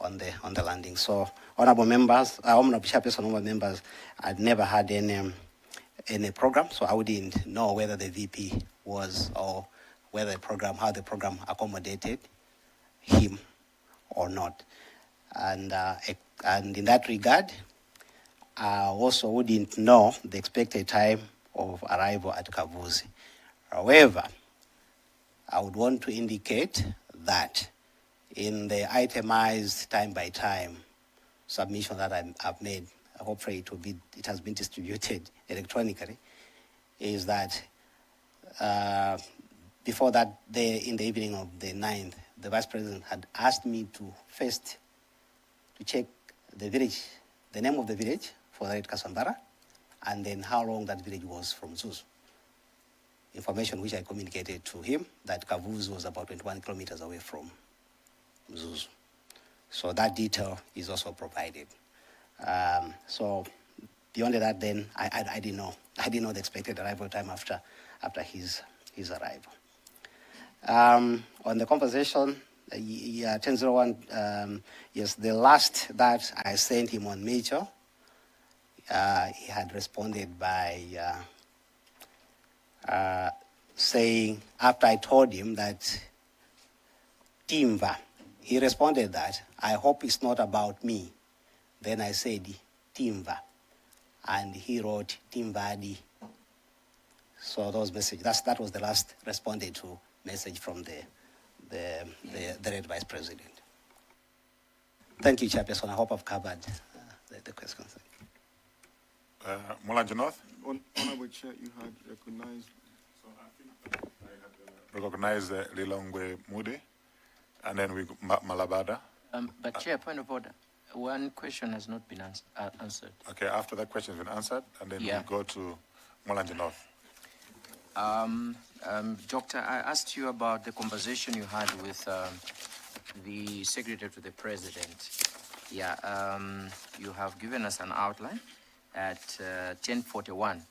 on the landing. So, honorable members, honorable chairperson, honorable members, I'd never had any program, so I wouldn't know whether the VP was, or whether how the program accommodated him or not. And in that regard, I also wouldn't know the expected time of arrival at Kavuzi. However, I would want to indicate that in the itemized time by time submission that I've made, hopefully it has been distributed electronically, is that before that day, in the evening of the 9th, the Vice President had asked me to first to check the village, the name of the village for Red Kasambara, and then how long that village was from Zuzu. Information which I communicated to him, that Kavuzi was about 21 kilometers away from Zuzu. So that detail is also provided. So beyond that, then I didn't know. I didn't know the expected arrival time after his arrival. On the conversation, 10:01. Yes, the last that I sent him on Major, he had responded by saying, after I told him that Timva, he responded that, I hope it's not about me. Then I said, Timva. And he wrote Timvadi. So those messages, that was the last responded to message from the Red Vice President. Thank you, Chairperson. I hope I've covered the questions.
Mulanje North,
Honorable Chair, you had recognized.
recognize Lilongwe Moody, and then we go Malabada.
But Chair, point of order. One question has not been answered.
Okay, after that question has been answered, and then
Yeah.
we go to Mulanje North.
Doctor, I asked you about the conversation you had with the Secretary to the President. Yeah, you have given us an outline. At 10:41,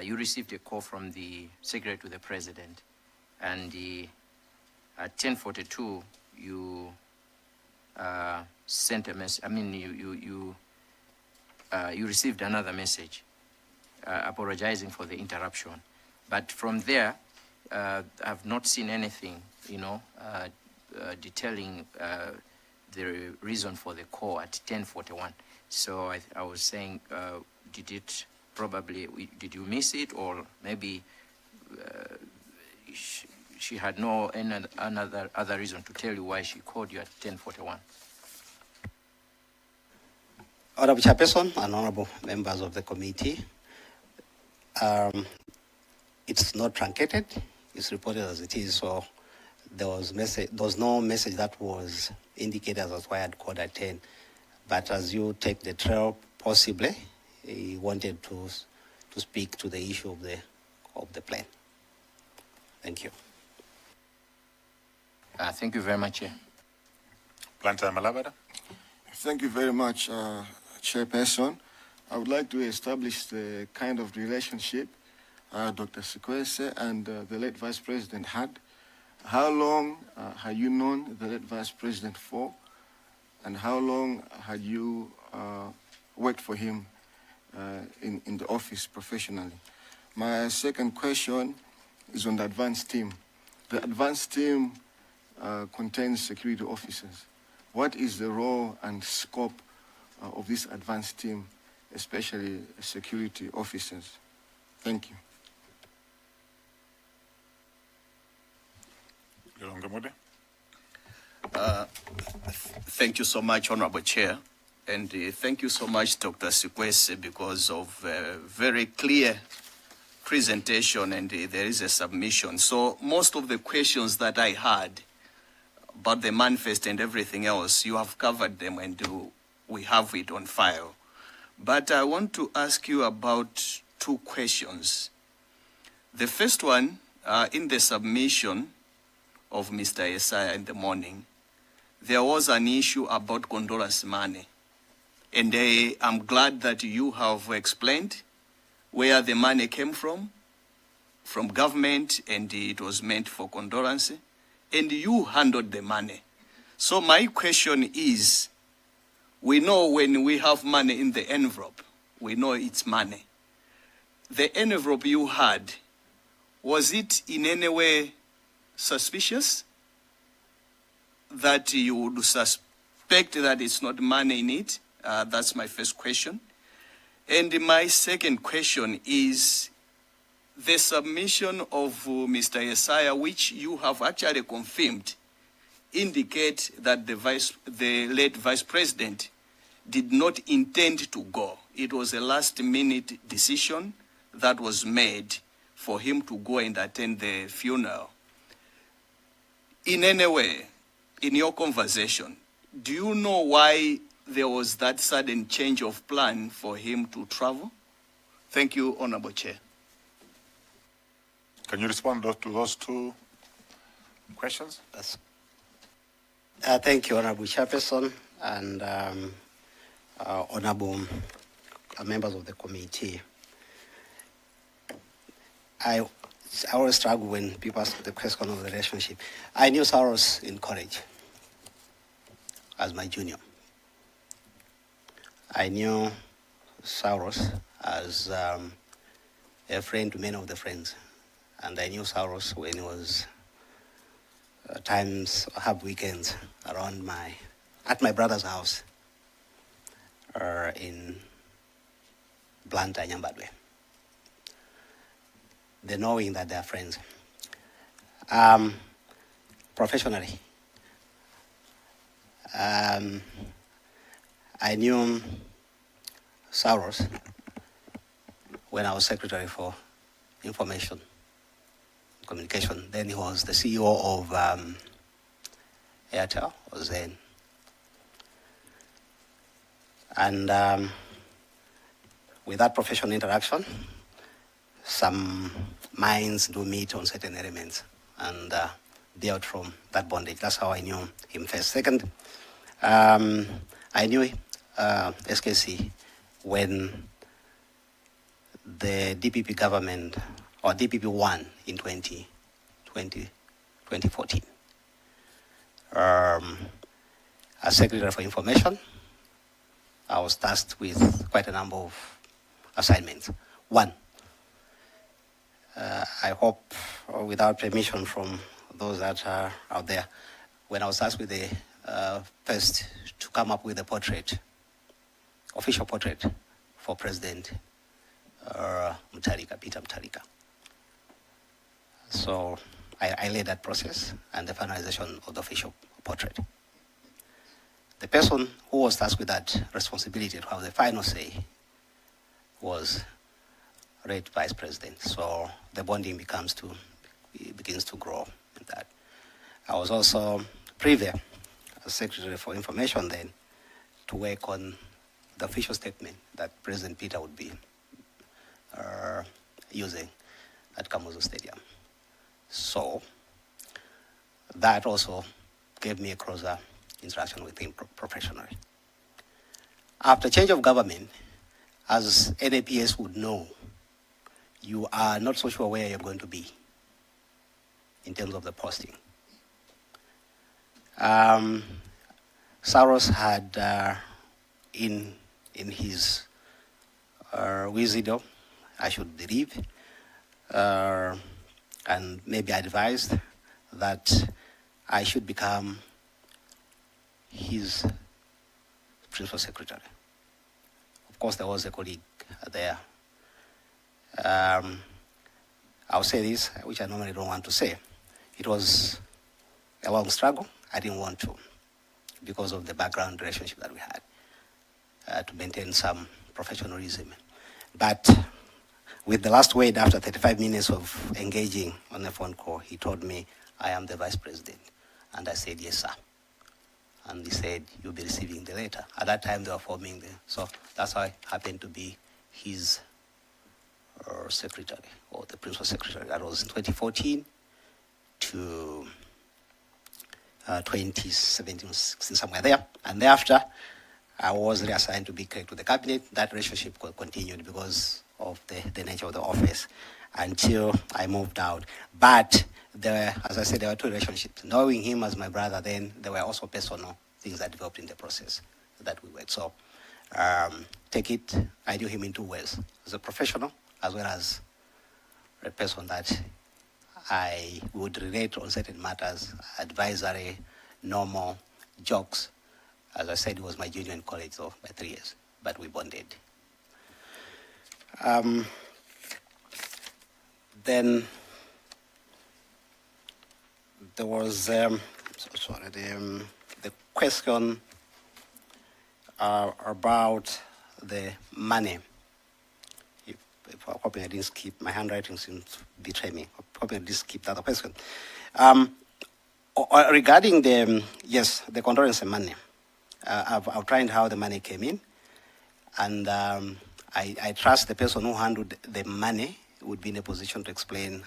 you received a call from the Secretary to the President, and at 10:42, you sent a message. I mean, you received another message apologizing for the interruption. But from there, I've not seen anything, detailing the reason for the call at 10:41. So I was saying, did you miss it, or maybe she had no other reason to tell you why she called you at 10:41?
Honorable Chairperson and honorable members of the committee, it's not truncated, it's reported as it is, so there was no message that was indicated as why I'd called at 10. But as you take the trail, possibly, he wanted to speak to the issue of the plan. Thank you.
Thank you very much, Chair.
Luntha Malabada.
Thank you very much, Chairperson. I would like to establish the kind of relationship Dr. Sikwese and the late Vice President had. How long had you known the late Vice President for? And how long had you worked for him in the office professionally? My second question is on the advanced team. The advanced team contains security officers. What is the role and scope of this advanced team, especially security officers? Thank you.
Lilongwe Moody.
Thank you so much, Honorable Chair. And thank you so much, Dr. Sikwese, because of a very clear presentation, and there is a submission. So most of the questions that I had about the manifest and everything else, you have covered them, and we have it on file. But I want to ask you about two questions. The first one, in the submission of Mr. Yesaya in the morning, there was an issue about condolence money. And I'm glad that you have explained where the money came from government, and it was meant for condolence, and you handled the money. So my question is, we know when we have money in the envelope, we know it's money. The envelope you had, was it in any way suspicious that you would suspect that it's not money in it? That's my first question. And my second question is the submission of Mr. Yesaya, which you have actually confirmed, indicate that the late Vice President did not intend to go. It was a last-minute decision that was made for him to go and attend the funeral. In any way, in your conversation, do you know why there was that sudden change of plan for him to travel? Thank you, Honorable Chair.
Can you respond to those two questions?
Thank you, Honorable Chairperson and honorable members of the committee. I always struggle when people ask the question of the relationship. I knew Saros in college as my junior. I knew Saros as a friend to many of the friends. And I knew Saros when he was times have weekends around at my brother's house in Luntha, Nyambadwe. The knowing that they are friends. Professionally, I knew Saros when I was Secretary for Information Communication. Then he was the CEO of Airtel, was then. And with that professional interaction, some minds do meet on certain elements and be out from that bondage. That's how I knew him first. Second, I knew SKC when the DPP government, or DPP won in 2014. As Secretary for Information, I was tasked with quite a number of assignments. One, I hope without permission from those that are out there, when I was tasked with the first to come up with a portrait, official portrait for President Peter Mutharika. So I led that process and the finalization of the official portrait. The person who was tasked with that responsibility to have the final say was late Vice President. So the bonding begins to grow in that. I was also privy as Secretary for Information then to work on the official statement that President Peter would be using at Kamuzu Stadium. So that also gave me a closer interaction with him professionally. After change of government, as NAPS would know, you are not so sure where you're going to be in terms of the posting. Saros had, in his wisdom, I should believe, and maybe advised that I should become his principal secretary. Of course, there was a colleague there. I'll say this, which I normally don't want to say. It was a long struggle. I didn't want to, because of the background relationship that we had, to maintain some professionalism. But with the last word, after 35 minutes of engaging on a phone call, he told me, I am the Vice President. And I said, yes, sir. And he said, you'll be receiving the letter. At that time, they were forming so that's how I happened to be his secretary, or the principal secretary. That was in 2014 to 2017, somewhere there. And thereafter, I was reassigned to be clerk to the cabinet. That relationship continued because of the nature of the office until I moved out. But there, as I said, there were two relationships. Knowing him as my brother, then there were also personal things that developed in the process that we worked. So take it, I knew him in two ways, as a professional as well as a person that I would relate on certain matters, advisory, normal, jokes. As I said, he was my junior in college, so by 3 years, but we bonded. Then there was the question about the money. I'm hoping I didn't skip, my handwriting seems to betray me. I'm hoping I didn't skip that question. Regarding the condolence money, I've outlined how the money came in, and I trust the person who handled the money would be in a position to explain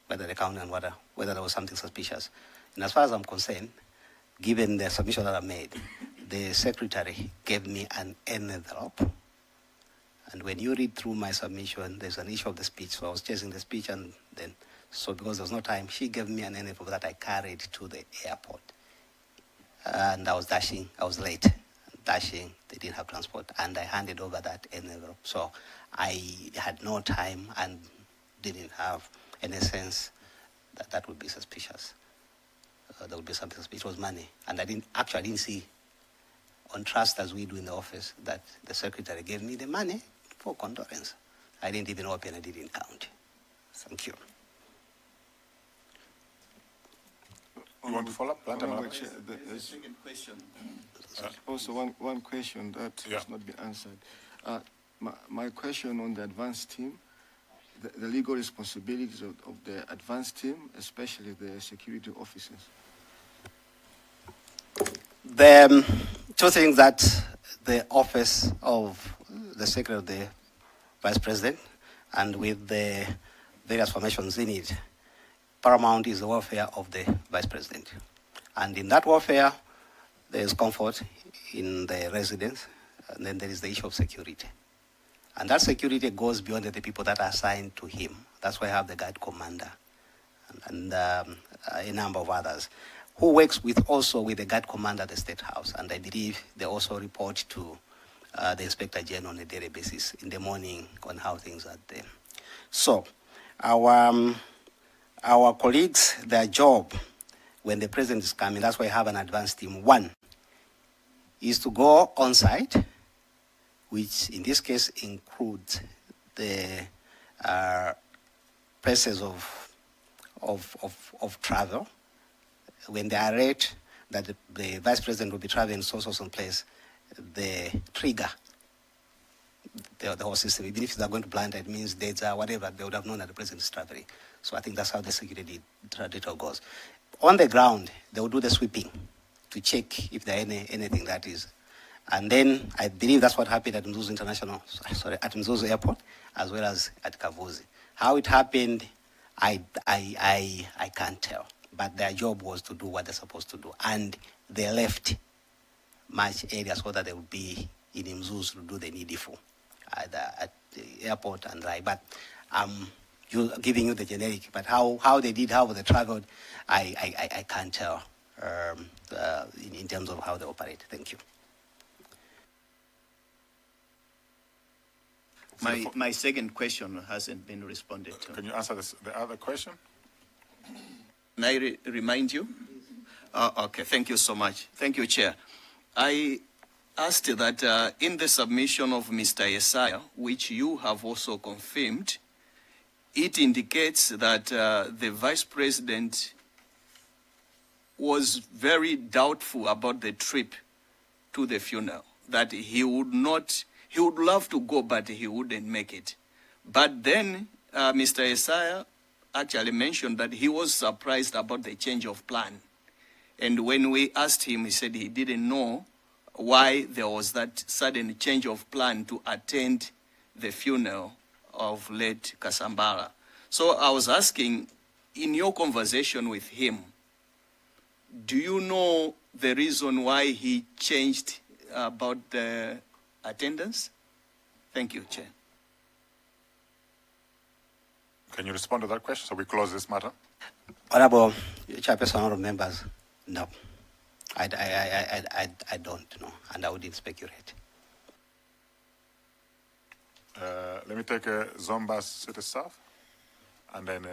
whether the account and whether there was something suspicious. And as far as I'm concerned, given the submission that I made, the secretary gave me an envelope. And when you read through my submission, there's an issue of the speech. So I was chasing the speech, and then, so because there was no time, she gave me an envelope that I carried to the airport. And I was late, dashing, they didn't have transport, and I handed over that envelope. So I had no time and didn't have any sense that that would be suspicious. There would be something suspicious. It was money. And I didn't see, on trust as we do in the office, that the secretary gave me the money for condolence. I didn't even open, I didn't count. Thank you.
You want to follow up?
There's also one question that has not been answered. my question on the advance team, the legal responsibilities of the advance team, especially the security officers.
The two things that the office of the Secretary of the Vice President and with the various formations in it, paramount is the welfare of the Vice President. And in that welfare, there is comfort in the residents, and then there is the issue of security. And that security goes beyond the people that are assigned to him. That's why I have the guard commander and a number of others who works also with the guard commander at the State House. And I believe they also report to the Inspector General on a daily basis in the morning on how things are there. So our colleagues, their job when the president is coming, that's why I have an advance team. One is to go on site, which in this case includes the places of travel. When they are read that the Vice President will be traveling so some place, the trigger the whole system. Even if they're going to blind, it means data, whatever, they would have known that the President is traveling. So I think that's how the security data goes. On the ground, they will do the sweeping to check if there are anything that is. And then I believe that's what happened at Mzuzu Airport, as well as at Kavuzi. How it happened, I can't tell. But their job was to do what they're supposed to do. And they left much area so that they would be in Mzuzu to do the needful at the airport and like. But giving you the generic, but how they did, how they traveled, I can't tell in terms of how they operate. Thank you.
My second question hasn't been responded to.
Can you answer the other question?
Can I remind you? Okay, thank you so much. Thank you, Chair. I asked that in the submission of Mr. Yesaya, which you have also confirmed, it indicates that the Vice President was very doubtful about the trip to the funeral, that he would love to go, but he wouldn't make it. But then Mr. Yesaya actually mentioned that he was surprised about the change of plan. And when we asked him, he said he didn't know why there was that sudden change of plan to attend the funeral of late Kasambara. So I was asking, in your conversation with him, do you know the reason why he changed about the attendance? Thank you, Chair.
Can you respond to that question so we close this matter?
Honorable Chairperson, honorable members, no. I don't know, and I wouldn't speculate.
Let me take Zomba City South, and then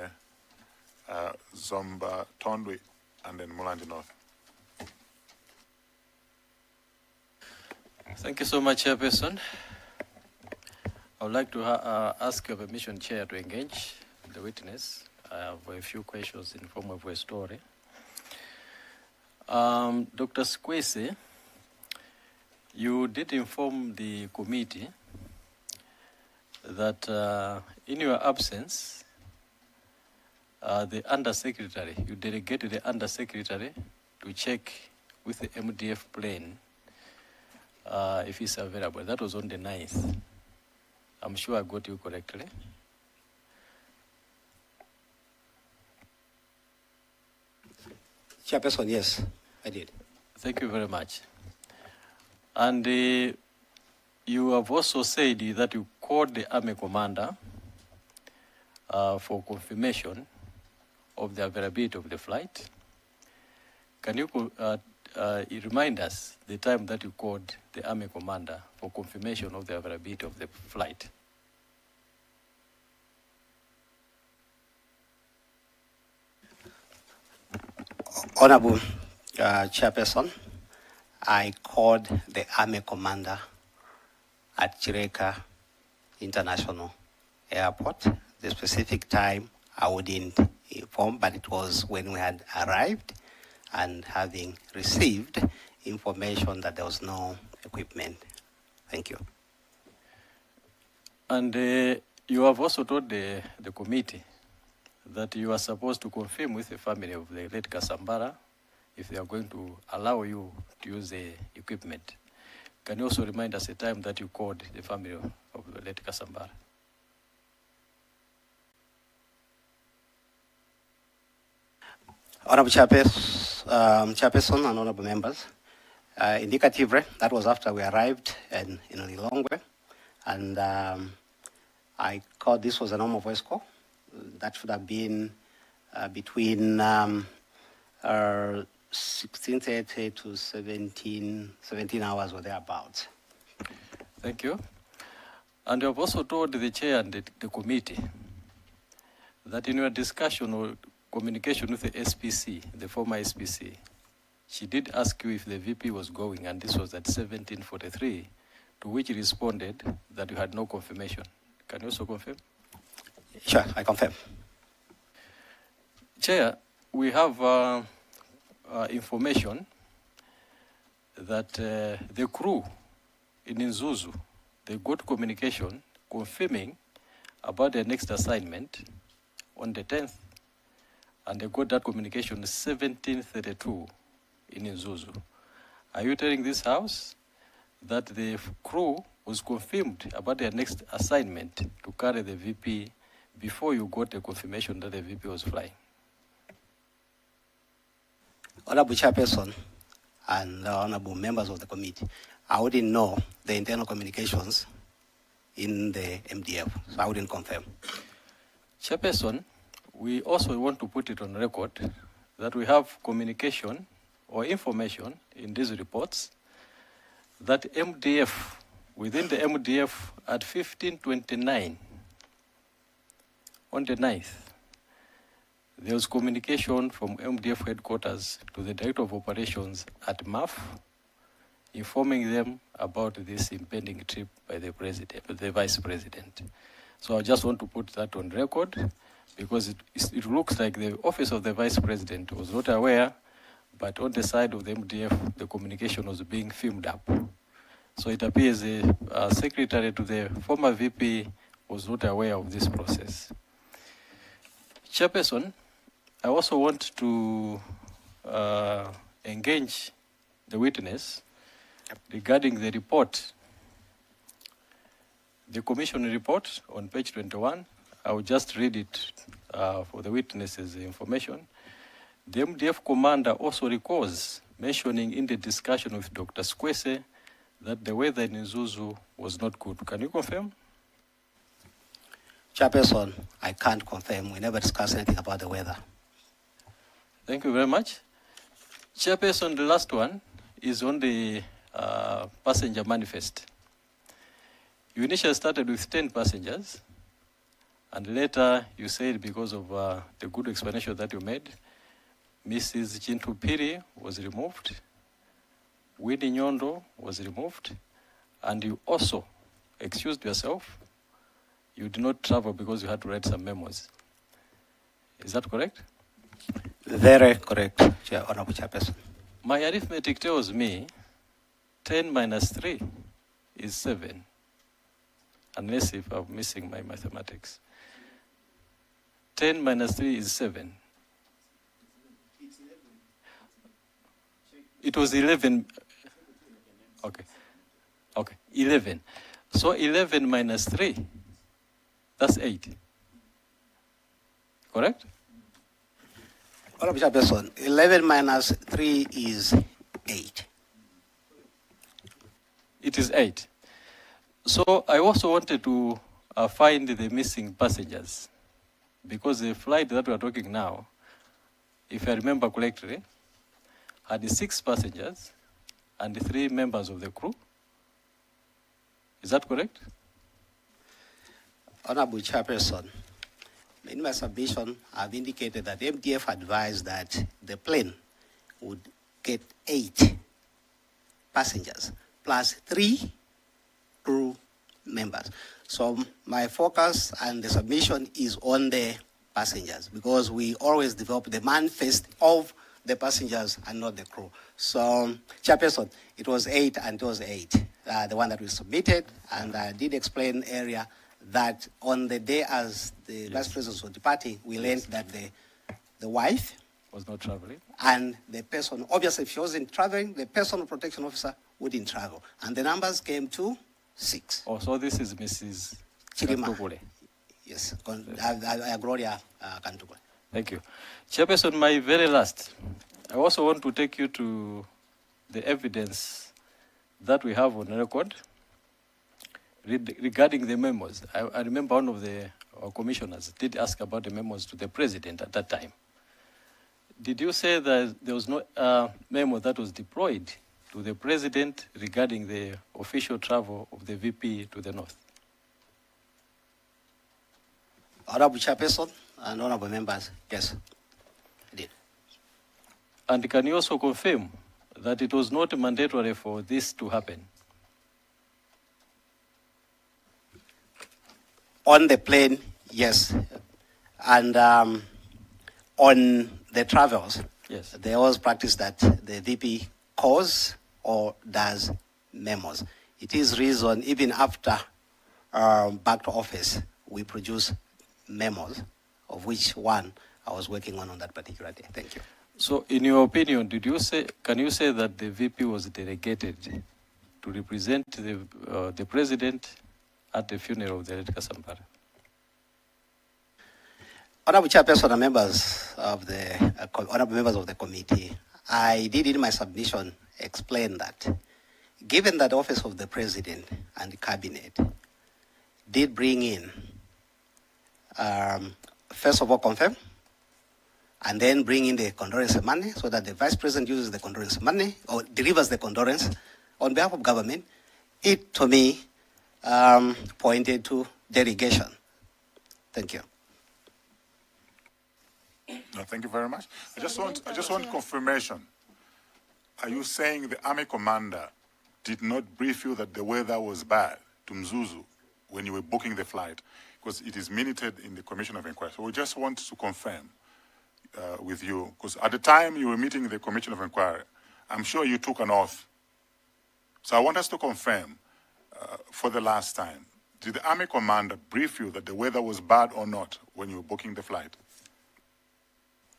Zomba Tondwe, and then Mulanje North.
Thank you so much, Chairperson. I would like to ask your permission, Chair, to engage the witness. I have a few questions in form of a story. Dr. Sikwese, you did inform the committee that in your absence, the Undersecretary, you delegated the Undersecretary to check with the MDF plane if it's available. That was on the 9th. I'm sure I got you correctly.
Chairperson, yes, I did.
Thank you very much. And you have also said that you called the Army Commander for confirmation of the availability of the flight. Can you remind us the time that you called the Army Commander for confirmation of the availability of the flight?
Honorable Chairperson, I called the Army Commander at Chireka International Airport. The specific time I wouldn't inform, but it was when we had arrived and having received information that there was no equipment. Thank you.
And you have also told the committee that you are supposed to confirm with the family of the late Kasambara if they are going to allow you to use the equipment. Can you also remind us the time that you called the family of the late Kasambara?
Honorable Chairperson and honorable members, indicatively, that was after we arrived in Lilongwe, and I called, this was a normal voice call. That should have been between 16:30 to 17 hours or thereabouts.
Thank you. And you have also told the chair and the committee that in your discussion or communication with the SPC, the former SPC, she did ask you if the VP was going, and this was at 17:43, to which you responded that you had no confirmation. Can you also confirm?
Sure, I confirm.
Chair, we have information that the crew in Nzuzu, they got communication confirming about their next assignment on the 10th, and they got that communication 17:32 in Nzuzu. Are you telling this house that the crew was confirmed about their next assignment to carry the VP before you got the confirmation that the VP was flying?
Honorable Chairperson and honorable members of the committee, I wouldn't know the internal communications in the MDF, so I wouldn't confirm.
Chairperson, we also want to put it on record that we have communication or information in these reports that MDF, within the MDF at 15:29 on the 9th, there was communication from MDF headquarters to the Director of Operations at MAF, informing them about this impending trip by the President, the Vice President. So I just want to put that on record because it looks like the Office of the Vice President was not aware, but on the side of the MDF, the communication was being filmed up. So it appears the secretary to the former VP was not aware of this process. Chairperson, I also want to engage the witness regarding the report, the commission report on page 21. I will just read it for the witnesses' information. The MDF commander also recalls mentioning in the discussion with Dr. Sikwese that the weather in Nzuzu was not good. Can you confirm?
Chairperson, I can't confirm. We never discussed anything about the weather.
Thank you very much. Chairperson, the last one is on the passenger manifest. You initially started with 10 passengers, and later you said because of the good explanation that you made, Mrs. Chintu Piri was removed, Winnie Nyondo was removed, and you also excused yourself. You did not travel because you had to write some memos. Is that correct?
Very correct, Honorable Chairperson.
My arithmetic tells me 10 minus 3 is 7, unless if I'm missing my mathematics. 10 minus 3 is 7. It was 11. Okay. Okay, 11. So 11 minus 3, that's 8. Correct?
Honorable Chairperson, 11 minus 3 is 8.
It is 8. So I also wanted to find the missing passengers, because the flight that we are talking now, if I remember correctly, had 6 passengers and 3 members of the crew. Is that correct?
Honorable Chairperson, in my submission, I've indicated that MDF advised that the plane would get 8 passengers plus 3 crew members. So my focus and the submission is on the passengers, because we always develop the manifest of the passengers and not the crew. So, Chairperson, it was 8 and it was 8, the one that we submitted, and I did explain earlier that on the day as the vice president was departing, we learned that the wife
Was not traveling.
and the person, obviously if she wasn't traveling, the personal protection officer wouldn't travel. And the numbers came to 6.
Oh, so this is Mrs.
Chirima.
Kantukule.
Yes, Gloria Kantukule.
Thank you. Chairperson, my very last, I also want to take you to the evidence that we have on record regarding the memos. I remember one of our commissioners did ask about the memos to the president at that time. Did you say that there was no memo that was deployed to the president regarding the official travel of the VP to the north?
Honorable Chairperson and honorable members, yes, I did.
And can you also confirm that it was not mandatory for this to happen?
On the plane, yes. And on the travels,
Yes.
there was practice that the VP calls or does memos. It is reason, even after back to office, we produce memos, of which one I was working on that particular day. Thank you.
So, in your opinion, can you say that the VP was delegated to represent the president at the funeral of the late Kasampara?
Honorable Chairperson and members of honorable members of the committee, I did in my submission explain that, given that the office of the president and the cabinet did bring in, first of all, confirm, and then bring in the condolence money so that the vice president uses the condolence money or delivers the condolence on behalf of government, it to me pointed to delegation. Thank you.
No, thank you very much. I just want confirmation. Are you saying the army commander did not brief you that the weather was bad to Mzuzu when you were booking the flight? Because it is minuted in the Commission of Inquiry. So we just want to confirm with you, because at the time you were meeting the Commission of Inquiry, I'm sure you took an oath. So I want us to confirm for the last time, did the army commander brief you that the weather was bad or not when you were booking the flight?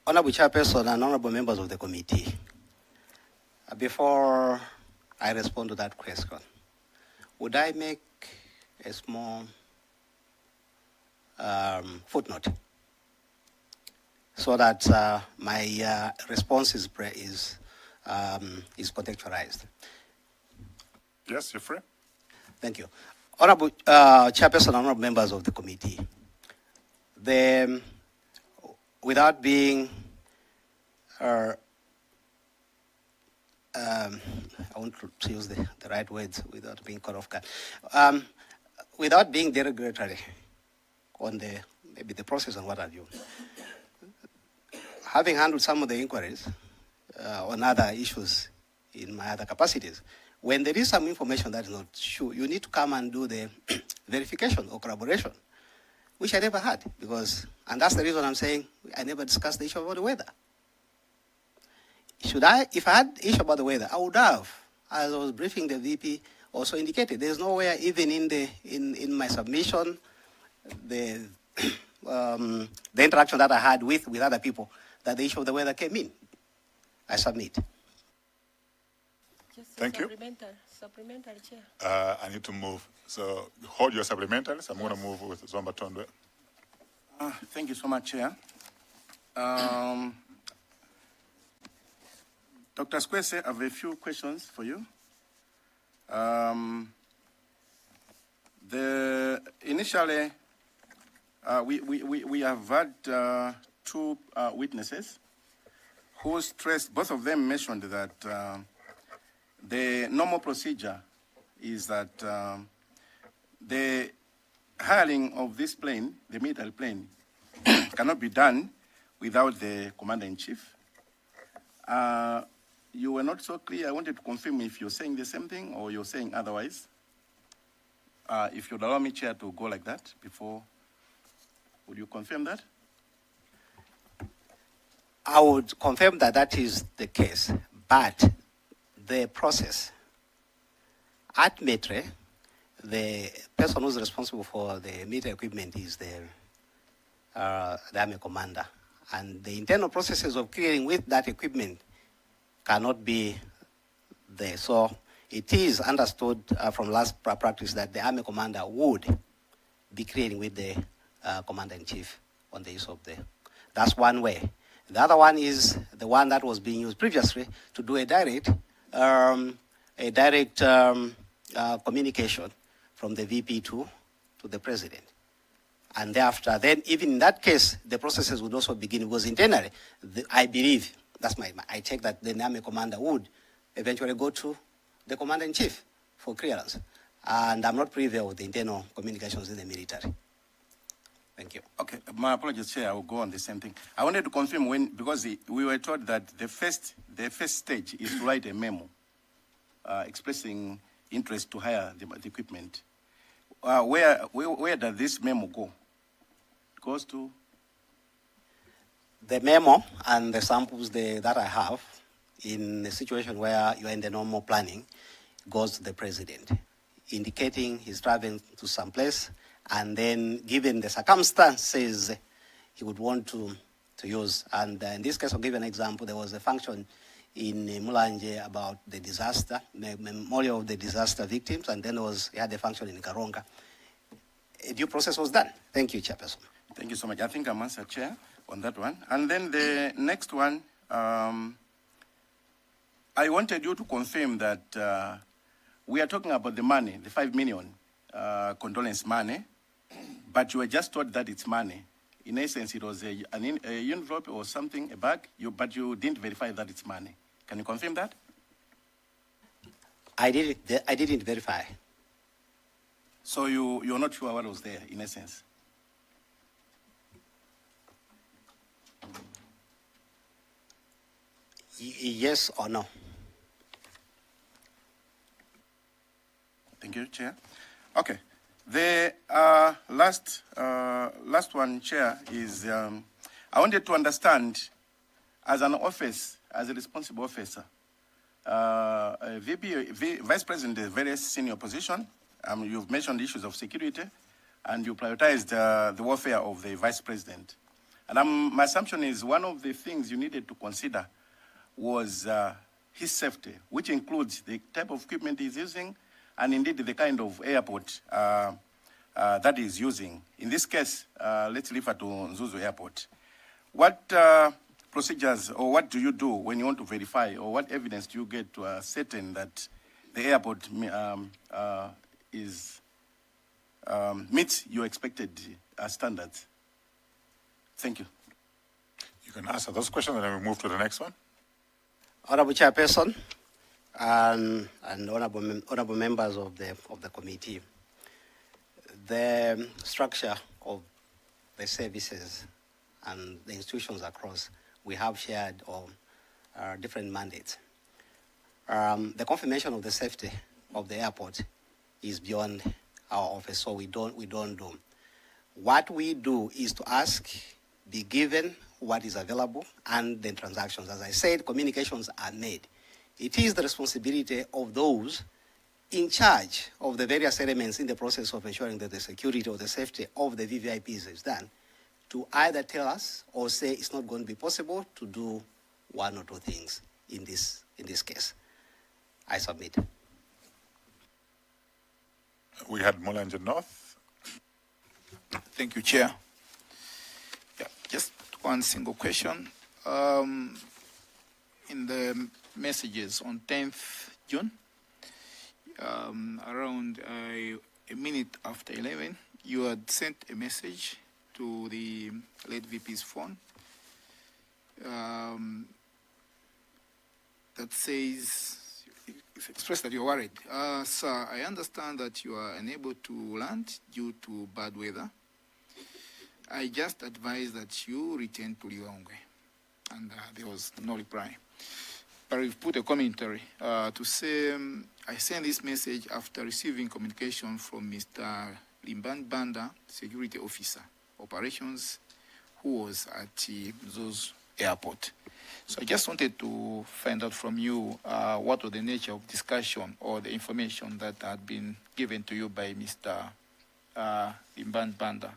Honorable Chairperson and honorable members of the committee, before I respond to that question, would I make a small footnote so that my response is contextualized?
Yes, you're free.
Thank you. Honorable Chairperson and honorable members of the committee, without being, I want to use the right words without being caught off guard, without being derogatory on maybe the process and what have you, having handled some of the inquiries on other issues in my other capacities, when there is some information that is not true, you need to come and do the verification or corroboration, which I never had, and that's the reason I'm saying I never discussed the issue about the weather. If I had issue about the weather, I would have, as I was briefing the VP, also indicated. There's nowhere, even in my submission, the interaction that I had with other people, that the issue of the weather came in. I submit.
Thank you.
Supplementary, Chair.
I need to move. So hold your supplementaries. I'm going to move with Zomba Tondwe.
Thank you so much, Chair. Dr. Sikwese, I have a few questions for you. Initially, we have had two witnesses who stressed, both of them mentioned that the normal procedure is that the hiring of this plane, the military plane, cannot be done without the commander-in-chief. You were not so clear. I wanted to confirm if you're saying the same thing or you're saying otherwise. If you'd allow me, Chair, to go like that before, would you confirm that?
I would confirm that that is the case, but the process at Metre, the person who's responsible for the military equipment is the Army commander. And the internal processes of clearing with that equipment cannot be there. So it is understood from last practice that the Army commander would be clearing with the commander-in-chief on the use of the. That's one way. The other one is the one that was being used previously to do a direct communication from the VP to the president. And thereafter, then even in that case, the processes would also begin, because internally, I believe, I take that the Army commander would eventually go to the commander-in-chief for clearance. And I'm not privy of the internal communications in the military. Thank you.
Okay, my apologies, Chair. I will go on the same thing. I wanted to confirm because we were told that the first stage is to write a memo expressing interest to hire the equipment. Where does this memo go? It goes to?
The memo and the samples that I have in a situation where you are in the normal planning goes to the president, indicating he's traveling to some place, and then given the circumstances he would want to use. And in this case, I'll give an example. There was a function in Mulanje about the disaster, the memorial of the disaster victims, and then he had a function in Karonga. A due process was done. Thank you, Chairperson.
Thank you so much. I think I'm answered, Chair, on that one. And then the next one, I wanted you to confirm that we are talking about the money, the 5 million condolence money, but you were just told that it's money. In essence, it was a envelope or something, a bag, but you didn't verify that it's money. Can you confirm that?
I didn't verify.
So you're not sure what was there, in essence?
Yes or no?
Thank you, Chair. Okay. The last one, Chair, is I wanted to understand, as an office, as a responsible officer, Vice President is a very senior position. You've mentioned issues of security, and you prioritized the welfare of the Vice President. And my assumption is one of the things you needed to consider was his safety, which includes the type of equipment he's using, and indeed the kind of airport that he's using. In this case, let's refer to Mzuzu Airport. What procedures or what do you do when you want to verify, or what evidence do you get to ascertain that the airport meets your expected standards? Thank you.
You can answer those questions and then we move to the next one.
Honorable Chairperson and honorable members of the committee, the structure of the services and the institutions across, we have shared different mandates. The confirmation of the safety of the airport is beyond our office, so we don't do. What we do is to ask, be given what is available, and then transactions. As I said, communications are made. It is the responsibility of those in charge of the various elements in the process of ensuring that the security or the safety of the VVIPs is done, to either tell us or say it's not going to be possible to do one or two things in this case. I submit.
We had Mulanje North.
Thank you, Chair. Yeah, just one single question. In the messages on 10th June, around a minute after 11, you had sent a message to the late VP's phone that says, express that you're worried. Sir, I understand that you are unable to land due to bad weather. I just advise that you return to Lilongwe. And there was no reply. But we've put a commentary to say, I sent this message after receiving communication from Mr. Limban Banda, Security Officer, Operations, who was at Mzuzu Airport. So I just wanted to find out from you what was the nature of discussion or the information that had been given to you by Mr. Imban Banda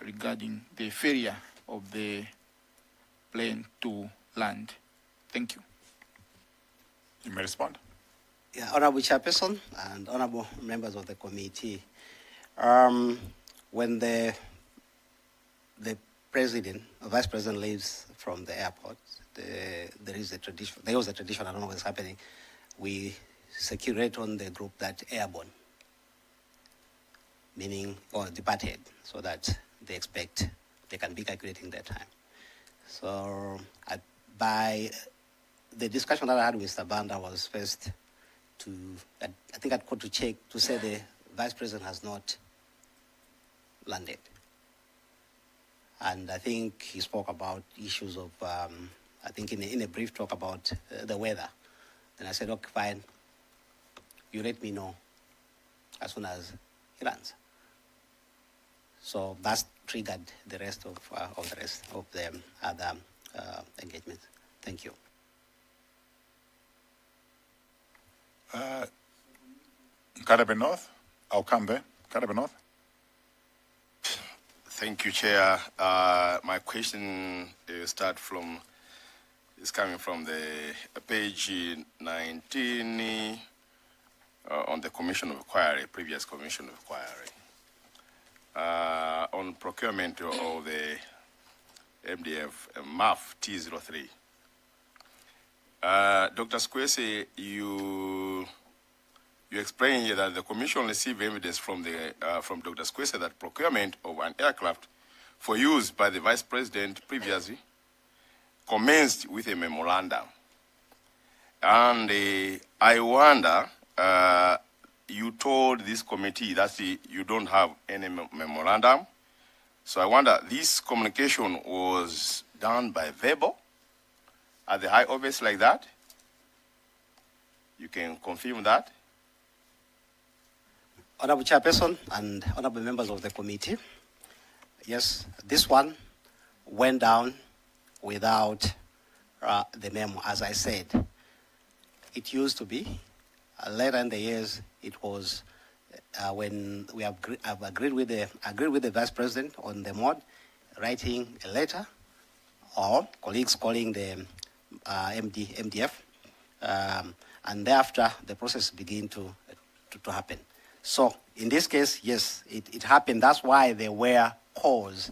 regarding the failure of the plane to land. Thank you.
You may respond.
Yeah, Honorable Chairperson and honorable members of the committee, when the president, or vice president leaves from the airport, there is a tradition. There was a tradition. I don't know what's happening. We circulate on the group that airborne, meaning or departed, so that they expect they can be calculating their time. So by the discussion that I had with Mr. Banda was first to, I think I'd call to check to say the vice president has not landed. And I think he spoke about issues of, I think in a brief talk about the weather. And I said, okay, fine, you let me know as soon as he lands. So that's triggered the rest of the other engagements. Thank you.
Karebe North, I'll come there. Karebe North.
Thank you, Chair. My question is coming from the page 19 on the Commission of Inquiry, previous Commission of Inquiry, on procurement of the MDF MAF T03. Dr. Sikwese, you explain here that the Commission received evidence from Dr. Sikwese that procurement of an aircraft for use by the Vice President previously commenced with a memorandum. And I wonder, you told this committee that you don't have any memorandum. So I wonder, this communication was done by verbal at the high office like that? You can confirm that?
Honorable Chairperson and honorable members of the committee, yes, this one went down without the memo. As I said, it used to be. Later in the years, it was when we have agreed with the Vice President on the mod, writing a letter, or colleagues calling the MDF, and thereafter the process began to happen. So in this case, yes, it happened. That's why there were calls.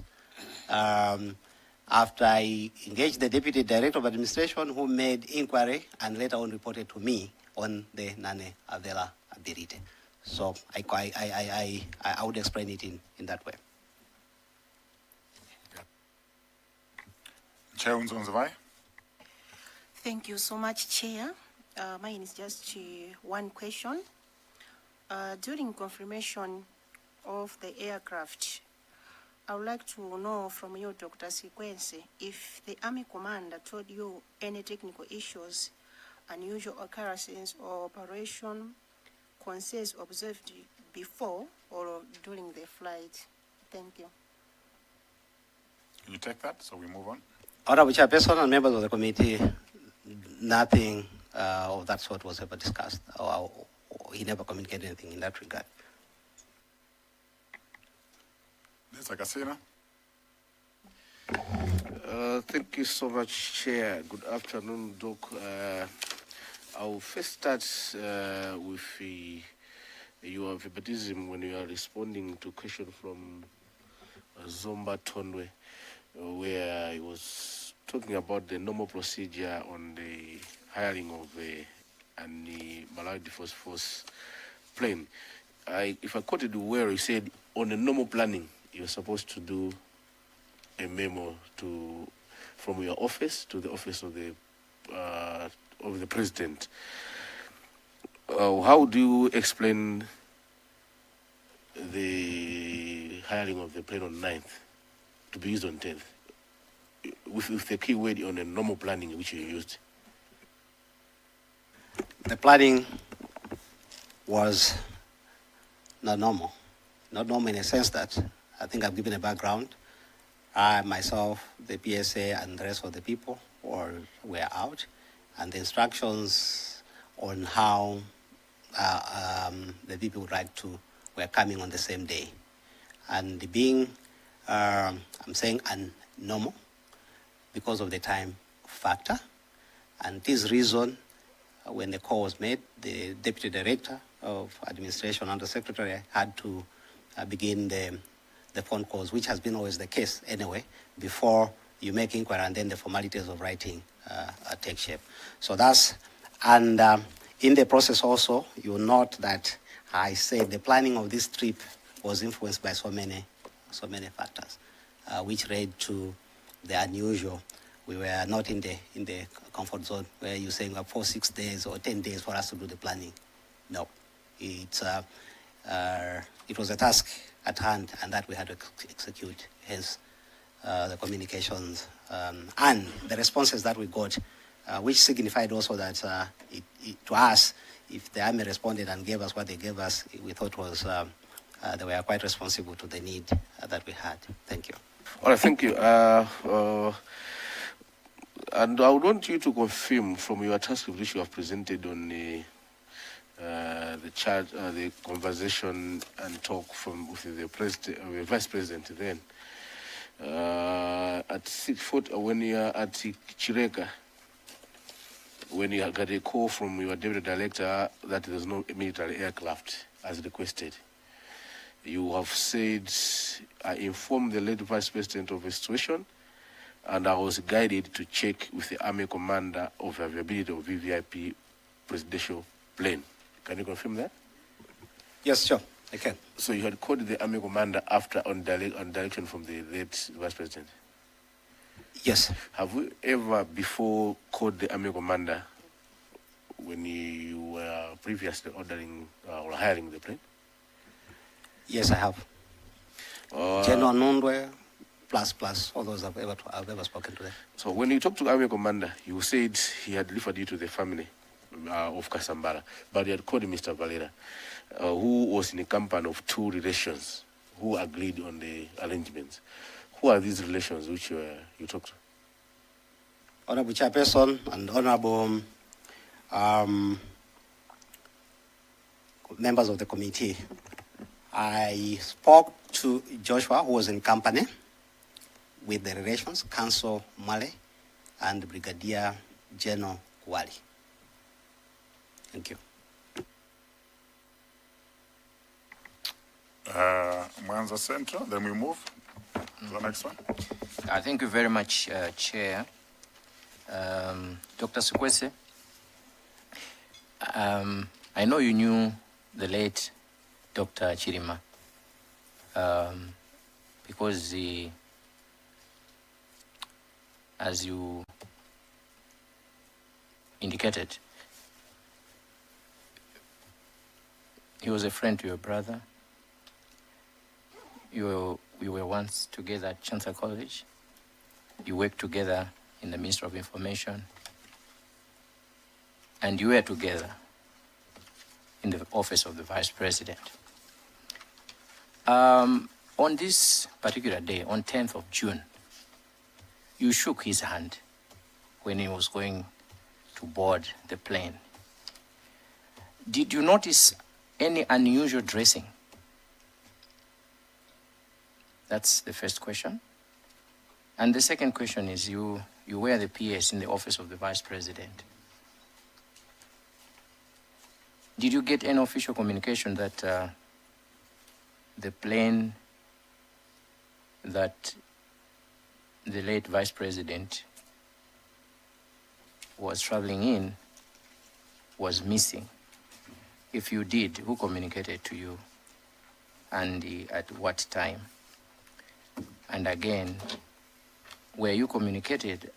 After I engaged the Deputy Director of Administration, who made inquiry and later on reported to me on the Nane Avela Abirite. So I would explain it in that way.
Chair Unzonzavai.
Thank you so much, Chair. Mine is just one question. During confirmation of the aircraft, I would like to know from you, Dr. Sikwese, if the Army Commander told you any technical issues, unusual occurrences, or operation concerns observed before or during the flight. Thank you.
Can you take that so we move on?
Honorable Chairperson and members of the committee, nothing of that sort was ever discussed, or he never communicated anything in that regard.
Mr. Kasina.
Thank you so much, Chair. Good afternoon, Doc. I'll first start with your verbatism when you are responding to a question from Zomba Tonwe, where he was talking about the normal procedure on the hiring of an Malawi Defense Force plane. If I quoted you well, you said on a normal planning, you're supposed to do a memo from your office to the office of the president. How do you explain the hiring of the plane on 9th to be used on 10th? With the key word on a normal planning which you used.
The planning was not normal. Not normal in a sense that I think I've given a background. I, myself, the PSA, and the rest of the people were out, and the instructions on how the people would like to were coming on the same day. And being, I'm saying, normal because of the time factor. And this reason, when the call was made, the Deputy Director of Administration Under Secretary had to begin the phone calls, which has been always the case anyway, before you make inquiry and then the formalities of writing take shape. So that's, and in the process also, you note that I said the planning of this trip was influenced by so many factors, which led to the unusual. We were not in the comfort zone where you're saying 4, 6 days or 10 days for us to do the planning. No, it was a task at hand, and that we had to execute. Hence, the communications and the responses that we got, which signified also that to us, if the army responded and gave us what they gave us, we thought was they were quite responsible to the need that we had. Thank you.
All right, thank you. And I would want you to confirm from your transcript which you have presented on the chat, the conversation and talk with the president, the vice president then. At 6:40, when you are at Chireka, when you got a call from your deputy director that there's no military aircraft as requested, you have said, I informed the late vice president of the situation, and I was guided to check with the army commander of the availability of VVIP presidential plane. Can you confirm that?
Yes, sure, I can.
So you had called the army commander after on direction from the late vice president?
Yes.
Have you ever before called the army commander when you were previously ordering or hiring the plane?
Yes, I have. General Nundwe, plus, all those I've ever spoken to them.
So when you talked to army commander, you said he had referred you to the family of Kasambara, but he had called Mr. Valera, who was in a company of 2 relations who agreed on the arrangements. Who are these relations which you talked to?
Honorable Chairperson and Honorable members of the committee, I spoke to Joshua, who was in company with the relations, Council Male and Brigadier General Kuwali. Thank you.
Mwanza Central, then we move to the next one.
Thank you very much, Chair. Dr. Sikwese, I know you knew the late Dr. Chirima because as you indicated, he was a friend to your brother. We were once together at Chancellor College. You worked together in the Ministry of Information. And you were together in the office of the Vice President. On this particular day, on 10th of June, you shook his hand when he was going to board the plane. Did you notice any unusual dressing? That's the first question. And the second question is, you wear the PS in the office of the Vice President. Did you get any official communication that the plane that the late Vice President was traveling in was missing? If you did, who communicated to you and at what time? And again, were you communicated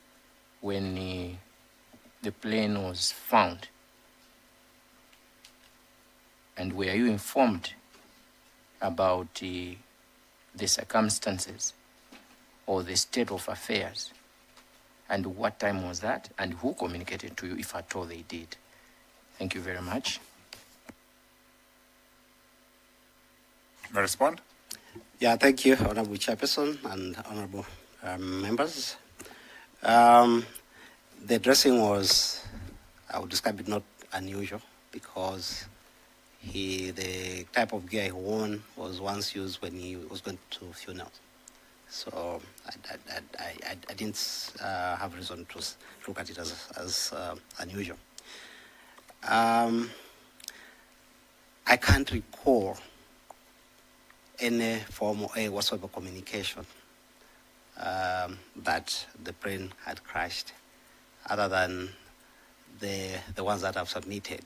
when the plane was found? And were you informed about the circumstances or the state of affairs? And what time was that? And who communicated to you, if at all they did? Thank you very much.
May I respond?
Yeah, thank you, Honorable Chairperson and Honorable members. The dressing was, I would describe it, not unusual, because the type of gear he wore was once used when he was going to funerals. So I didn't have reason to look at it as unusual. I can't recall any form or whatsoever communication that the plane had crashed, other than the ones that I've submitted.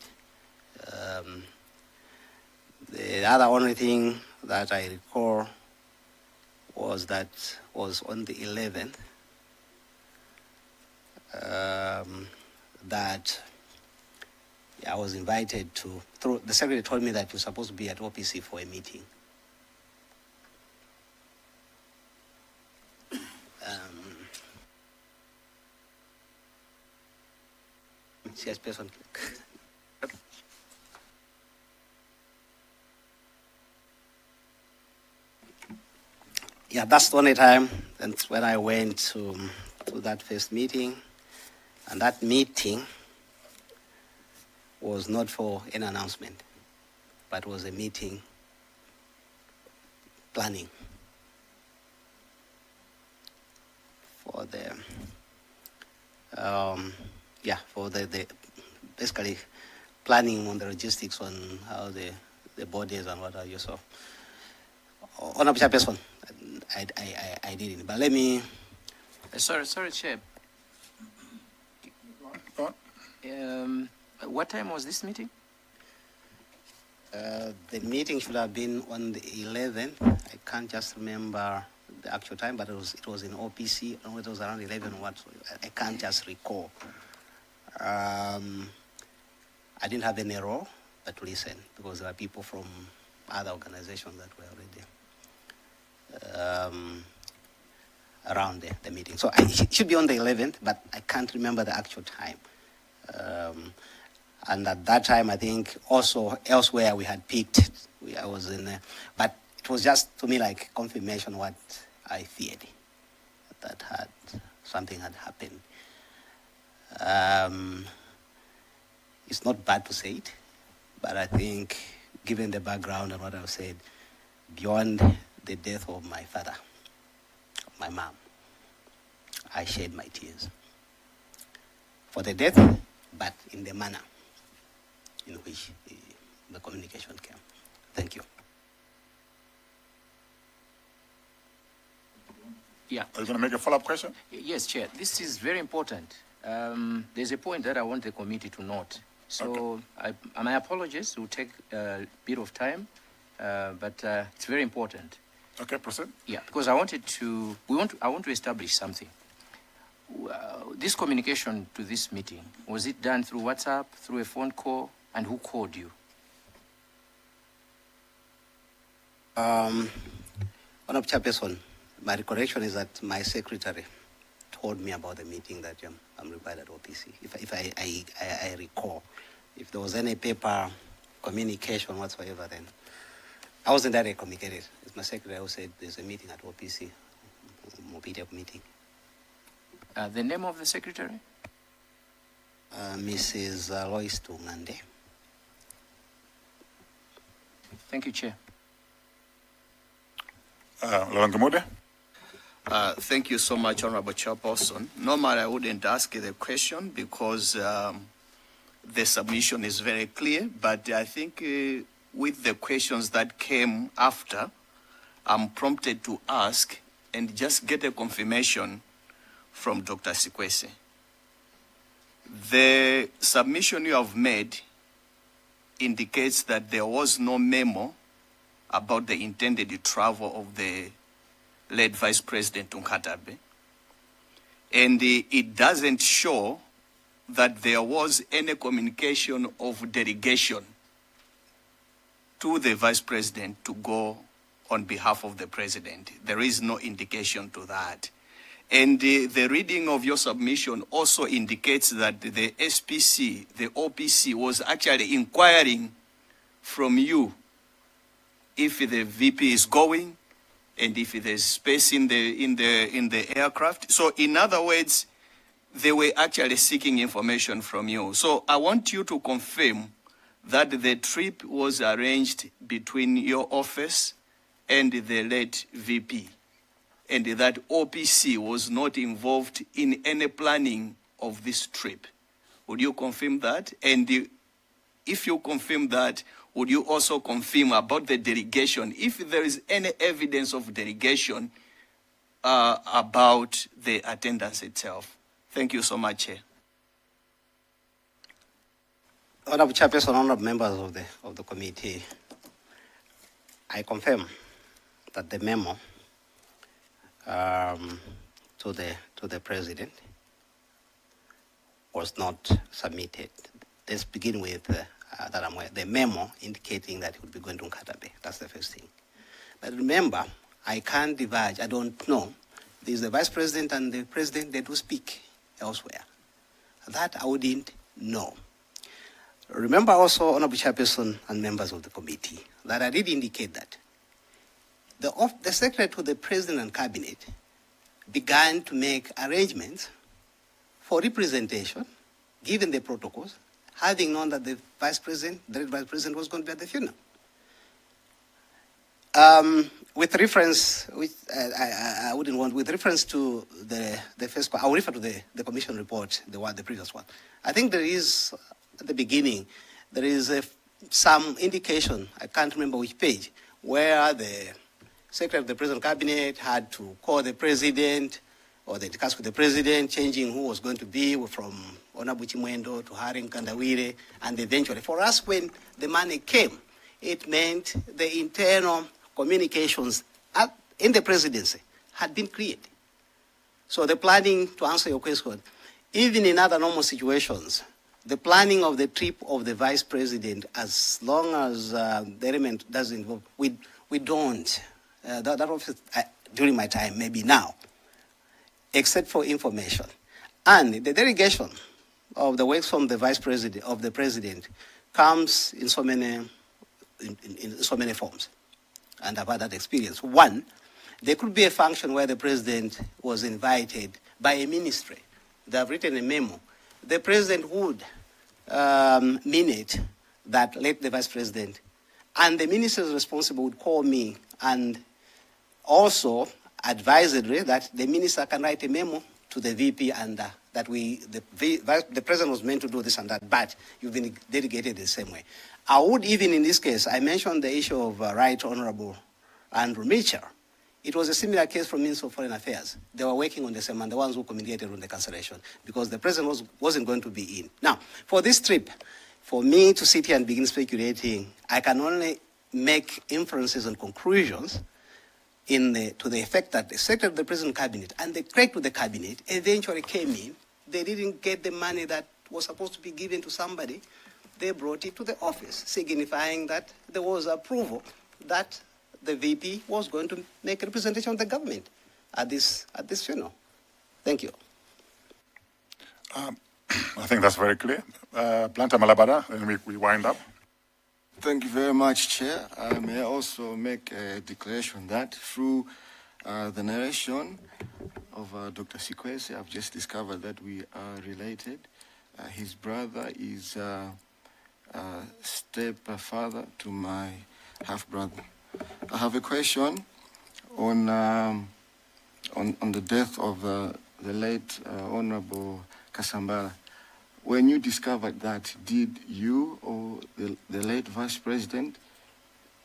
The other only thing that I recall was that was on the 11th that I was invited to, the secretary told me that we're supposed to be at OPC for a meeting. Person. Yeah, that's the only time. And when I went to that first meeting, and that meeting was not for an announcement, but was a meeting planning for the basically planning on the logistics on how the bodies and what have you. So, Honorable Chairperson, I didn't. But let me.
Sorry, Chair.
Go on.
What time was this meeting?
The meeting should have been on the 11th. I can't just remember the actual time, but it was in OPC. It was around 11 or what. I can't just recall. I didn't have any role but to listen, because there were people from other organizations that were already around the meeting. So it should be on the 11th, but I can't remember the actual time. And at that time, I think also elsewhere we had picked, I was in there, but it was just to me like confirmation what I feared, that something had happened. It's not bad to say it, but I think given the background and what I've said, beyond the death of my father, my mom, I shed my tears for the death, but in the manner in which the communication came. Thank you.
Yeah.
Are you going to make a follow-up question?
Yes, Chair. This is very important. There's a point that I want the committee to note. So my apologies. It will take a bit of time, but it's very important.
Okay, proceed.
Yeah, because I want to establish something. This communication to this meeting, was it done through WhatsApp, through a phone call, and who called you?
Honorable Chairperson, my recollection is that my secretary told me about the meeting that I'm required at OPC. If I recall, if there was any paper communication whatsoever, then I wasn't directly communicated. It's my secretary who said there's a meeting at OPC, Mobidia meeting.
The name of the secretary?
Mrs. Lois Tungande.
Thank you, Chair.
Lavangamude?
Thank you so much, Honorable Chairperson. Normally, I wouldn't ask the question because the submission is very clear, but I think with the questions that came after, I'm prompted to ask and just get a confirmation from Dr. Sikwese. The submission you have made indicates that there was no memo about the intended travel of the late Vice President Nkatabe. And it doesn't show that there was any communication of delegation to the Vice President to go on behalf of the President. There is no indication to that. And the reading of your submission also indicates that the SPC, the OPC, was actually inquiring from you if the VP is going and if there's space in the aircraft. So in other words, they were actually seeking information from you. So I want you to confirm that the trip was arranged between your office and the late VP, and that OPC was not involved in any planning of this trip. Would you confirm that? And if you confirm that, would you also confirm about the delegation, if there is any evidence of delegation about the attendance itself? Thank you so much, Chair.
Honorable Chairperson, honorable members of the committee, I confirm that the memo to the president was not submitted. Let's begin with that I'm aware. The memo indicating that he would be going to Nkatabe. That's the first thing. But remember, I can't diverge. I don't know. There's the vice president and the president. They do speak elsewhere. That I wouldn't know. Remember also, Honorable Chairperson and members of the committee, that I did indicate that the secretary to the president and cabinet began to make arrangements for representation, given the protocols, having known that the vice president was going to be at the funeral. With reference, which I wouldn't want, with reference to the first, I'll refer to the commission report, the previous one. I think there is, at the beginning, there is some indication, I can't remember which page, where the secretary of the president cabinet had to call the president, or they discussed with the president, changing who was going to be from Honorable Chimwendo to Haring Kandawire, and eventually, for us, when the money came, it meant the internal communications in the presidency had been created. So the planning, to answer your question, even in other normal situations, the planning of the trip of the vice president, as long as the element doesn't involve, we don't. That office, during my time, maybe now, except for information. And the delegation of the works from the vice president, of the president, comes in so many forms. And I've had that experience. One, there could be a function where the president was invited by a ministry. They have written a memo. The president would minute that, let the vice president, and the ministers responsible would call me, and also advisedly that the minister can write a memo to the VP, and that the president was meant to do this and that, but you've been delegated the same way. I would, even in this case, I mentioned the issue of Right Honorable Andrew Mitchell. It was a similar case from Minister of Foreign Affairs. They were working on the same, and the ones who communicated on the cancellation, because the president wasn't going to be in. Now, for this trip, for me to sit here and begin speculating, I can only make inferences and conclusions to the effect that the secretary of the president cabinet and the clerk to the cabinet eventually came in. They didn't get the money that was supposed to be given to somebody. They brought it to the office, signifying that there was approval that the VP was going to make a representation of the government at this funeral. Thank you.
I think that's very clear. Luntha Malabada, and we wind up.
Thank you very much, Chair. I may also make a declaration that through the narration of Dr. Sikwese, I've just discovered that we are related. His brother is stepfather to my half-brother. I have a question on the death of the late Honorable Kasambara. When you discovered that, did you or the late Vice President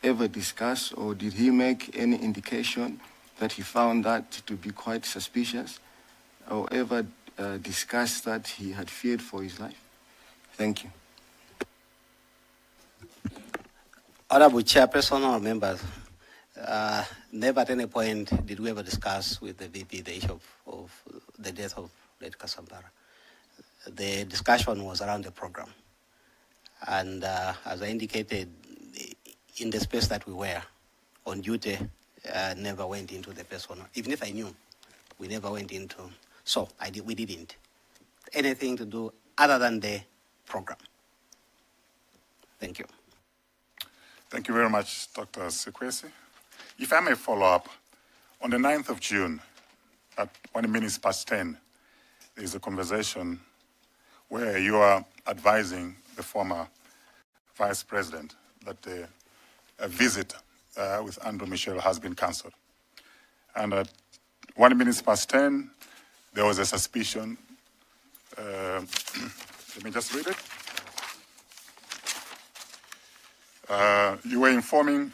ever discuss, or did he make any indication that he found that to be quite suspicious, or ever discuss that he had feared for his life? Thank you.
Honorable Chairperson or members, never at any point did we ever discuss with the VP the issue of the death of late Kasambara. The discussion was around the program. And as I indicated, in the space that we were on duty, never went into the personal. Even if I knew, we never went into. So we didn't. Anything to do other than the program. Thank you.
Thank you very much, Dr. Sikwese. If I may follow up, on the 9th of June, at 1 minute past 10, is a conversation where you are advising the former Vice President that a visit with Andrew Michel has been cancelled. And at 1 minute past 10, there was a suspicion. Let me just read it. You were informing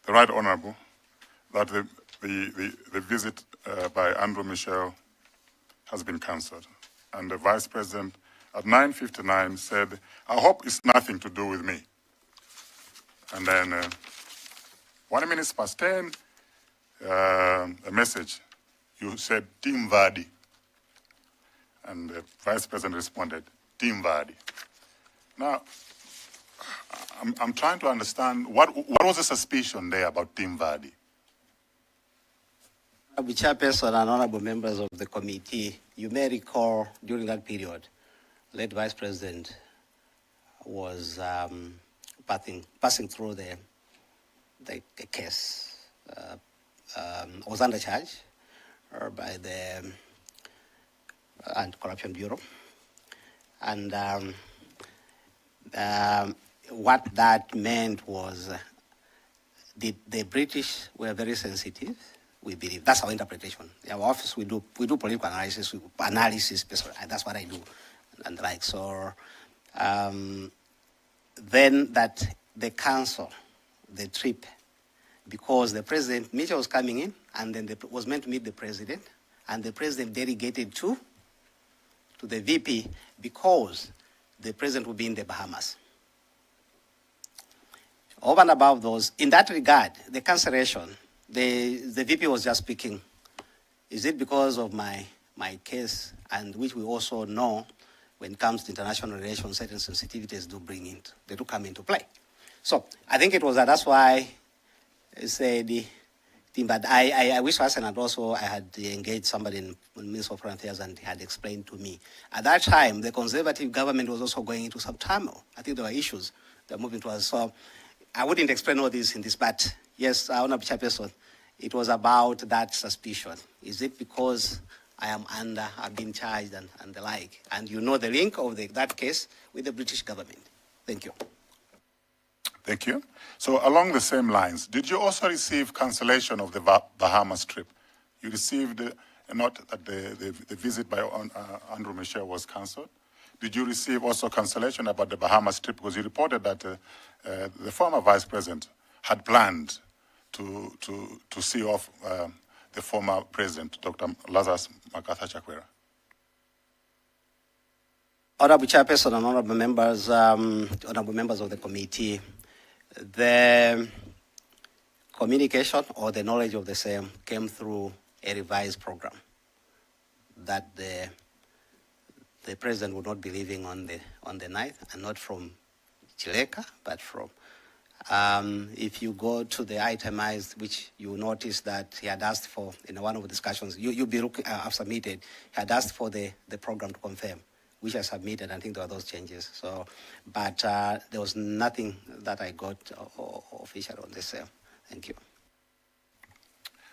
the Right Honourable that the visit by Andrew Michel has been cancelled. And the Vice President at 9:59 said, I hope it's nothing to do with me. And then 1 minute past 10, a message, you said, Team Vardy. And the Vice President responded, Team Vardy. Now, I'm trying to understand, what was the suspicion there about Team Vardy?
Honorable Chairperson and honorable members of the committee, you may recall during that period, late Vice President was passing through the case, was under charge by the Anti-Corruption Bureau. And what that meant was the British were very sensitive. We believe that's our interpretation. In our office, we do political analysis, that's what I do, and like so. Then that they cancel the trip because the president Mitchell was coming in, and then was meant to meet the president, and the president delegated to the VP because the president would be in the Bahamas. Over and above those, in that regard, the cancellation, the VP was just speaking, is it because of my case, and which we also know when it comes to international relations, certain sensitivities they do come into play. So I think it was that's why I said the team, but I wish us, and also I had engaged somebody in Ministry of Foreign Affairs, and he had explained to me. At that time, the Conservative government was also going into some turmoil. I think there were issues that were moving towards. So I wouldn't explain all this in this, but yes, Honorable Chairperson, it was about that suspicion. Is it because I've been charged and the like? And you know the link of that case with the British government. Thank you.
Thank you. So along the same lines, did you also receive cancellation of the Bahamas trip? You received a note that the visit by Andrew Michel was cancelled. Did you receive also cancellation about the Bahamas trip? Because you reported that the former Vice President had planned to see off the former President, Dr. Lazarus MacArthur Chakwera.
Honorable Chairperson and honorable members of the committee, the communication or the knowledge of the same came through a revised program that the president would not be leaving on the 9th, and not from Chileka, but from, if you go to the itemized, which you notice that he had asked for in one of the discussions, you'll be looking, I've submitted, he had asked for the program to confirm, which I submitted. I think there were those changes. So, but there was nothing that I got official on this. Thank you.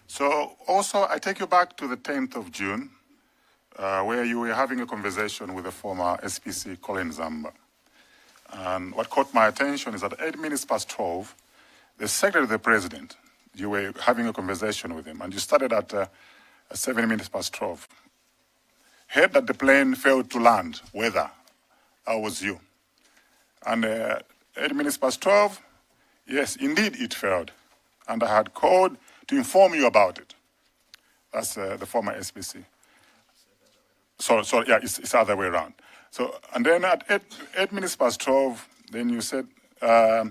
So also, I take you back to the 10th of June, where you were having a conversation with the former SPC, Colin Zamba. And what caught my attention is that at 8 minutes past 12, the Secretary of the President, you were having a conversation with him, and you started at 7 minutes past 12. Heard that the plane failed to land, whether that was you. And 8 minutes past 12, yes, indeed it failed. And I had called to inform you about it. That's the former SPC. Sorry, yeah, it's the other way around. So, and then at 8 minutes past 12, then you said, I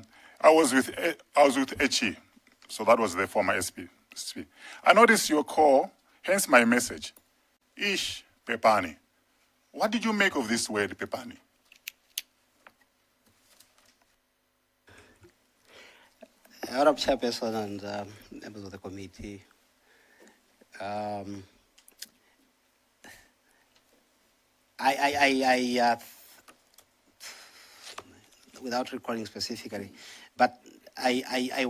was with Echi. So that was the former SPC. I noticed your call, hence my message. Ish Pepani. What did you make of this word, Pepani?
Honorable Chairperson and members of the committee, without recalling specifically, but I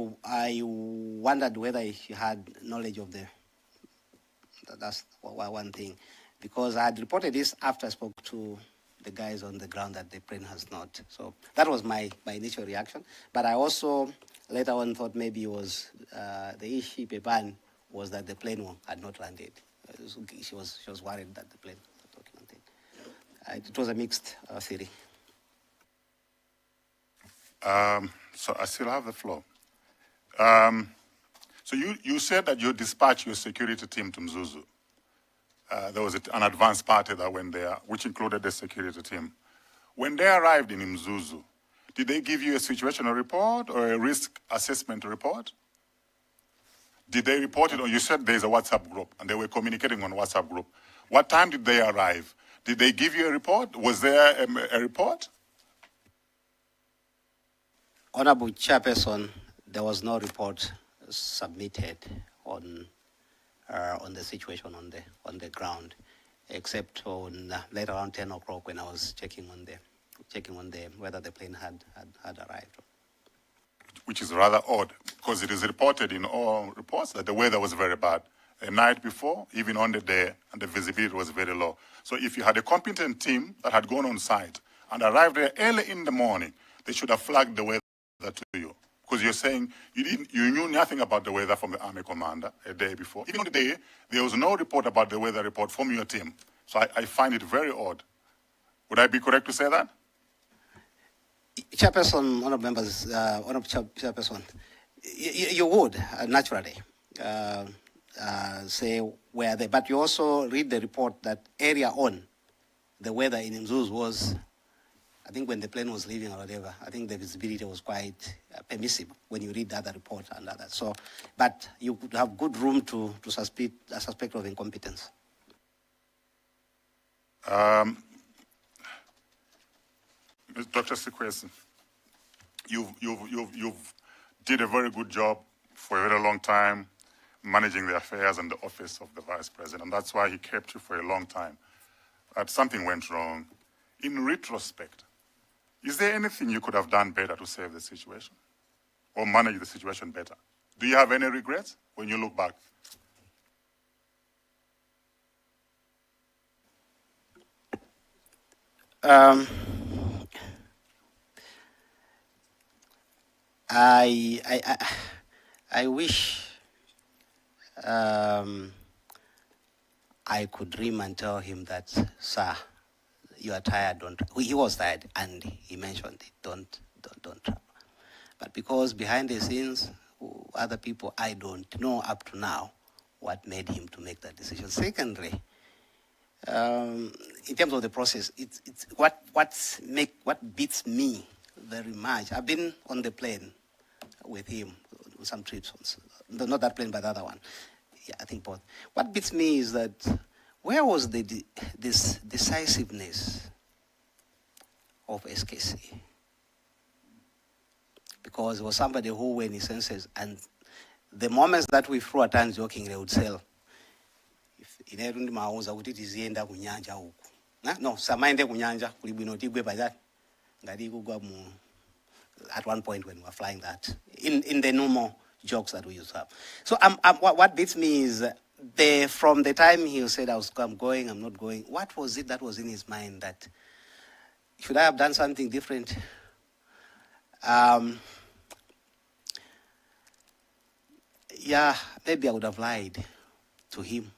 wondered whether you had knowledge of that's one thing. because I had reported this after I spoke to the guys on the ground that the plane has not. So that was my initial reaction. But I also later on thought maybe it was the issue Pepan was that the plane had not landed. She was worried that the plane had not landed. It was a mixed theory.
So I still have the floor. So you said that you dispatched your security team to Mzuzu. There was an advance party that went there, which included the security team. When they arrived in Mzuzu, did they give you a situational report or a risk assessment report? Did they report it, or you said there's a WhatsApp group, and they were communicating on WhatsApp group. What time did they arrive? Did they give you a report? Was there a report?
Honorable Chairperson, there was no report submitted on the situation on the ground, except on later around 10 o'clock when I was checking on whether the plane had arrived.
Which is rather odd, because it is reported in all reports that the weather was very bad. The night before, even on the day, and the visibility was very low. So if you had a competent team that had gone on site and arrived there early in the morning, they should have flagged the weather to you. Because you're saying you knew nothing about the weather from the Army commander a day before. Even on the day, there was no report about the weather report from your team. So I find it very odd. Would I be correct to say that?
Chairperson, honorable members, honorable Chairperson, you would naturally say where they, but you also read the report that area on the weather in Mzuzu was, I think when the plane was leaving or whatever, I think the visibility was quite permissive when you read the other report and others. So, but you could have good room to suspect of incompetence.
Dr. Sikwese, you've did a very good job for a very long time managing the affairs and the office of the Vice President. That's why he kept you for a long time. But something went wrong. In retrospect, is there anything you could have done better to save the situation or manage the situation better? Do you have any regrets when you look back?
I wish I could dream and tell him that, sir, you are tired, don't. He was tired, and he mentioned it. Don't travel. But because behind the scenes, other people, I don't know up to now what made him to make that decision. Secondly, in terms of the process, it's what beats me very much. I've been on the plane with him on some trips, not that plane, but the other one. Yeah, I think both. What beats me is that where was this decisiveness of SKC? Because it was somebody who were in his senses, and the moments that we threw at times jokingly would say, inerundi mauza kuti tizienda kunyanja huku. No, samaende kunyanja kulibwino tigwe pajat. Ngadi kugwa mu at one point when we were flying that in the normal jokes that we used to have. So what beats me is from the time he said I'm going, I'm not going. What was it that was in his mind that should I have done something different? Yeah, maybe I would have lied to him.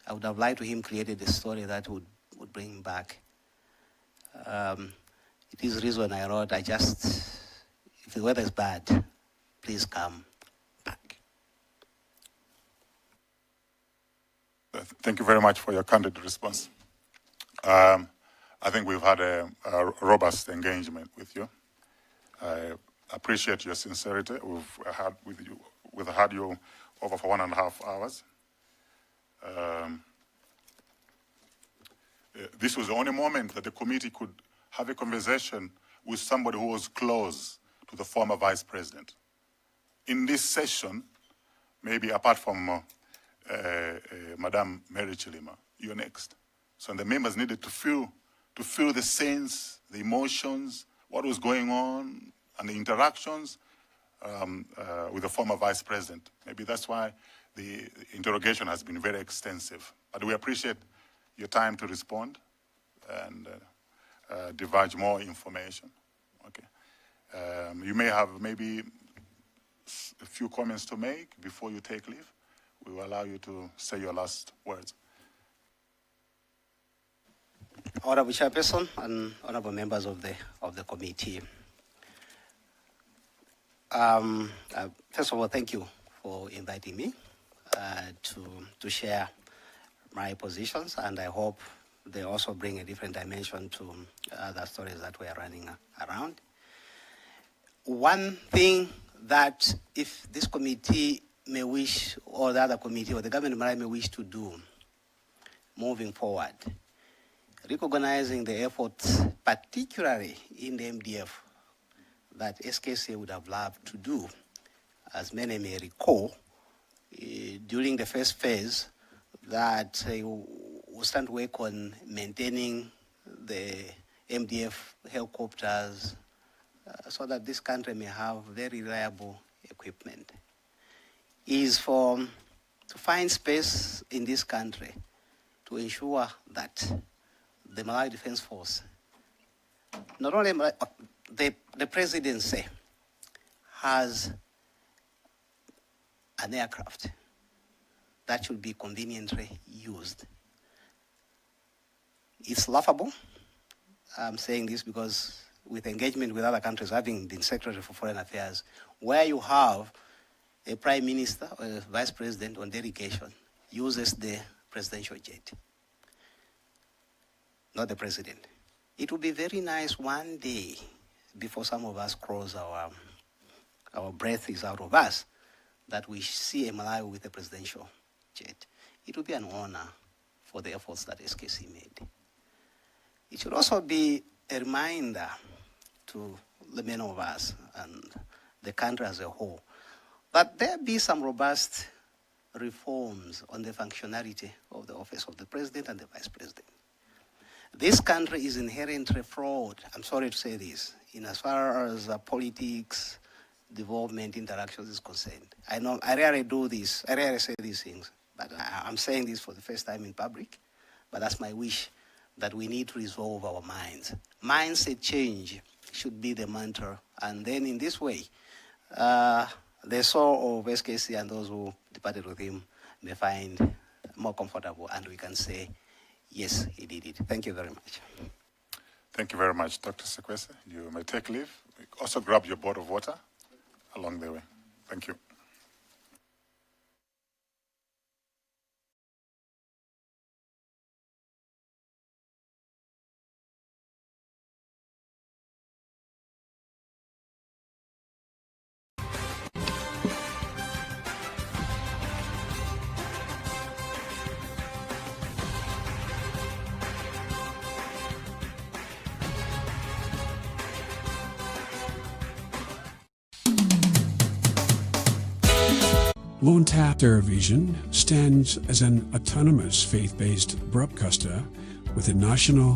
I would have lied to him, created a story that would bring him back. It is the reason I wrote, if the weather is bad, please come back.
Thank you very much for your candid response. I think we've had a robust engagement with you. I appreciate your sincerity. We've had you over for 1.5 hours. This was the only moment that the committee could have a conversation with somebody who was close to the former vice president. In this session, maybe apart from Madame Mary Chilima, you're next. So the members needed to feel the sense, the emotions, what was going on, and the interactions with the former vice president. Maybe that's why the interrogation has been very extensive, but we appreciate your time to respond and divulge more information. Okay. You may have maybe a few comments to make before you take leave. We will allow you to say your last words.
Honorable Chairperson and honorable members of the committee. First of all, thank you for inviting me to share my positions, and I hope they also bring a different dimension to the stories that we are running around. One thing that if this committee may wish, or the other committee, or the government may wish to do moving forward, recognizing the efforts, particularly in the MDF, that SKC would have loved to do. As many may recall, during the first phase, that we started work on maintaining the MDF helicopters so that this country may have very reliable equipment, is to find space in this country to ensure that the Malawi Defense Force, not only the presidency, has an aircraft that should be conveniently used. It's laughable. I'm saying this because with engagement with other countries, having been Secretary for Foreign Affairs, where you have a Prime Minister or a Vice President on delegation uses the presidential jet, not the President. It would be very nice one day, before some of us cross our breath is out of us, that we see a Malawi with a presidential jet. It would be an honor for the efforts that SKC made. It should also be a reminder to the many of us and the country as a whole that there be some robust reforms on the functionality of the office of the President and the Vice President. This country is inherently flawed, I'm sorry to say this, in as far as politics, development, interactions is concerned. I know I rarely do this, I rarely say these things, but I'm saying this for the first time in public, but that's my wish, that we need to resolve our minds. Mindset change should be the mantra, and then in this way, the soul of SKC and those who departed with him may find more comfortable, and we can say, yes, he did it. Thank you very much.
Thank you very much, Dr. Sikwese. You may take leave. Also grab your bottle of water along the way. Thank you.
Luntha Television stands as an autonomous faith-based broadcaster with a national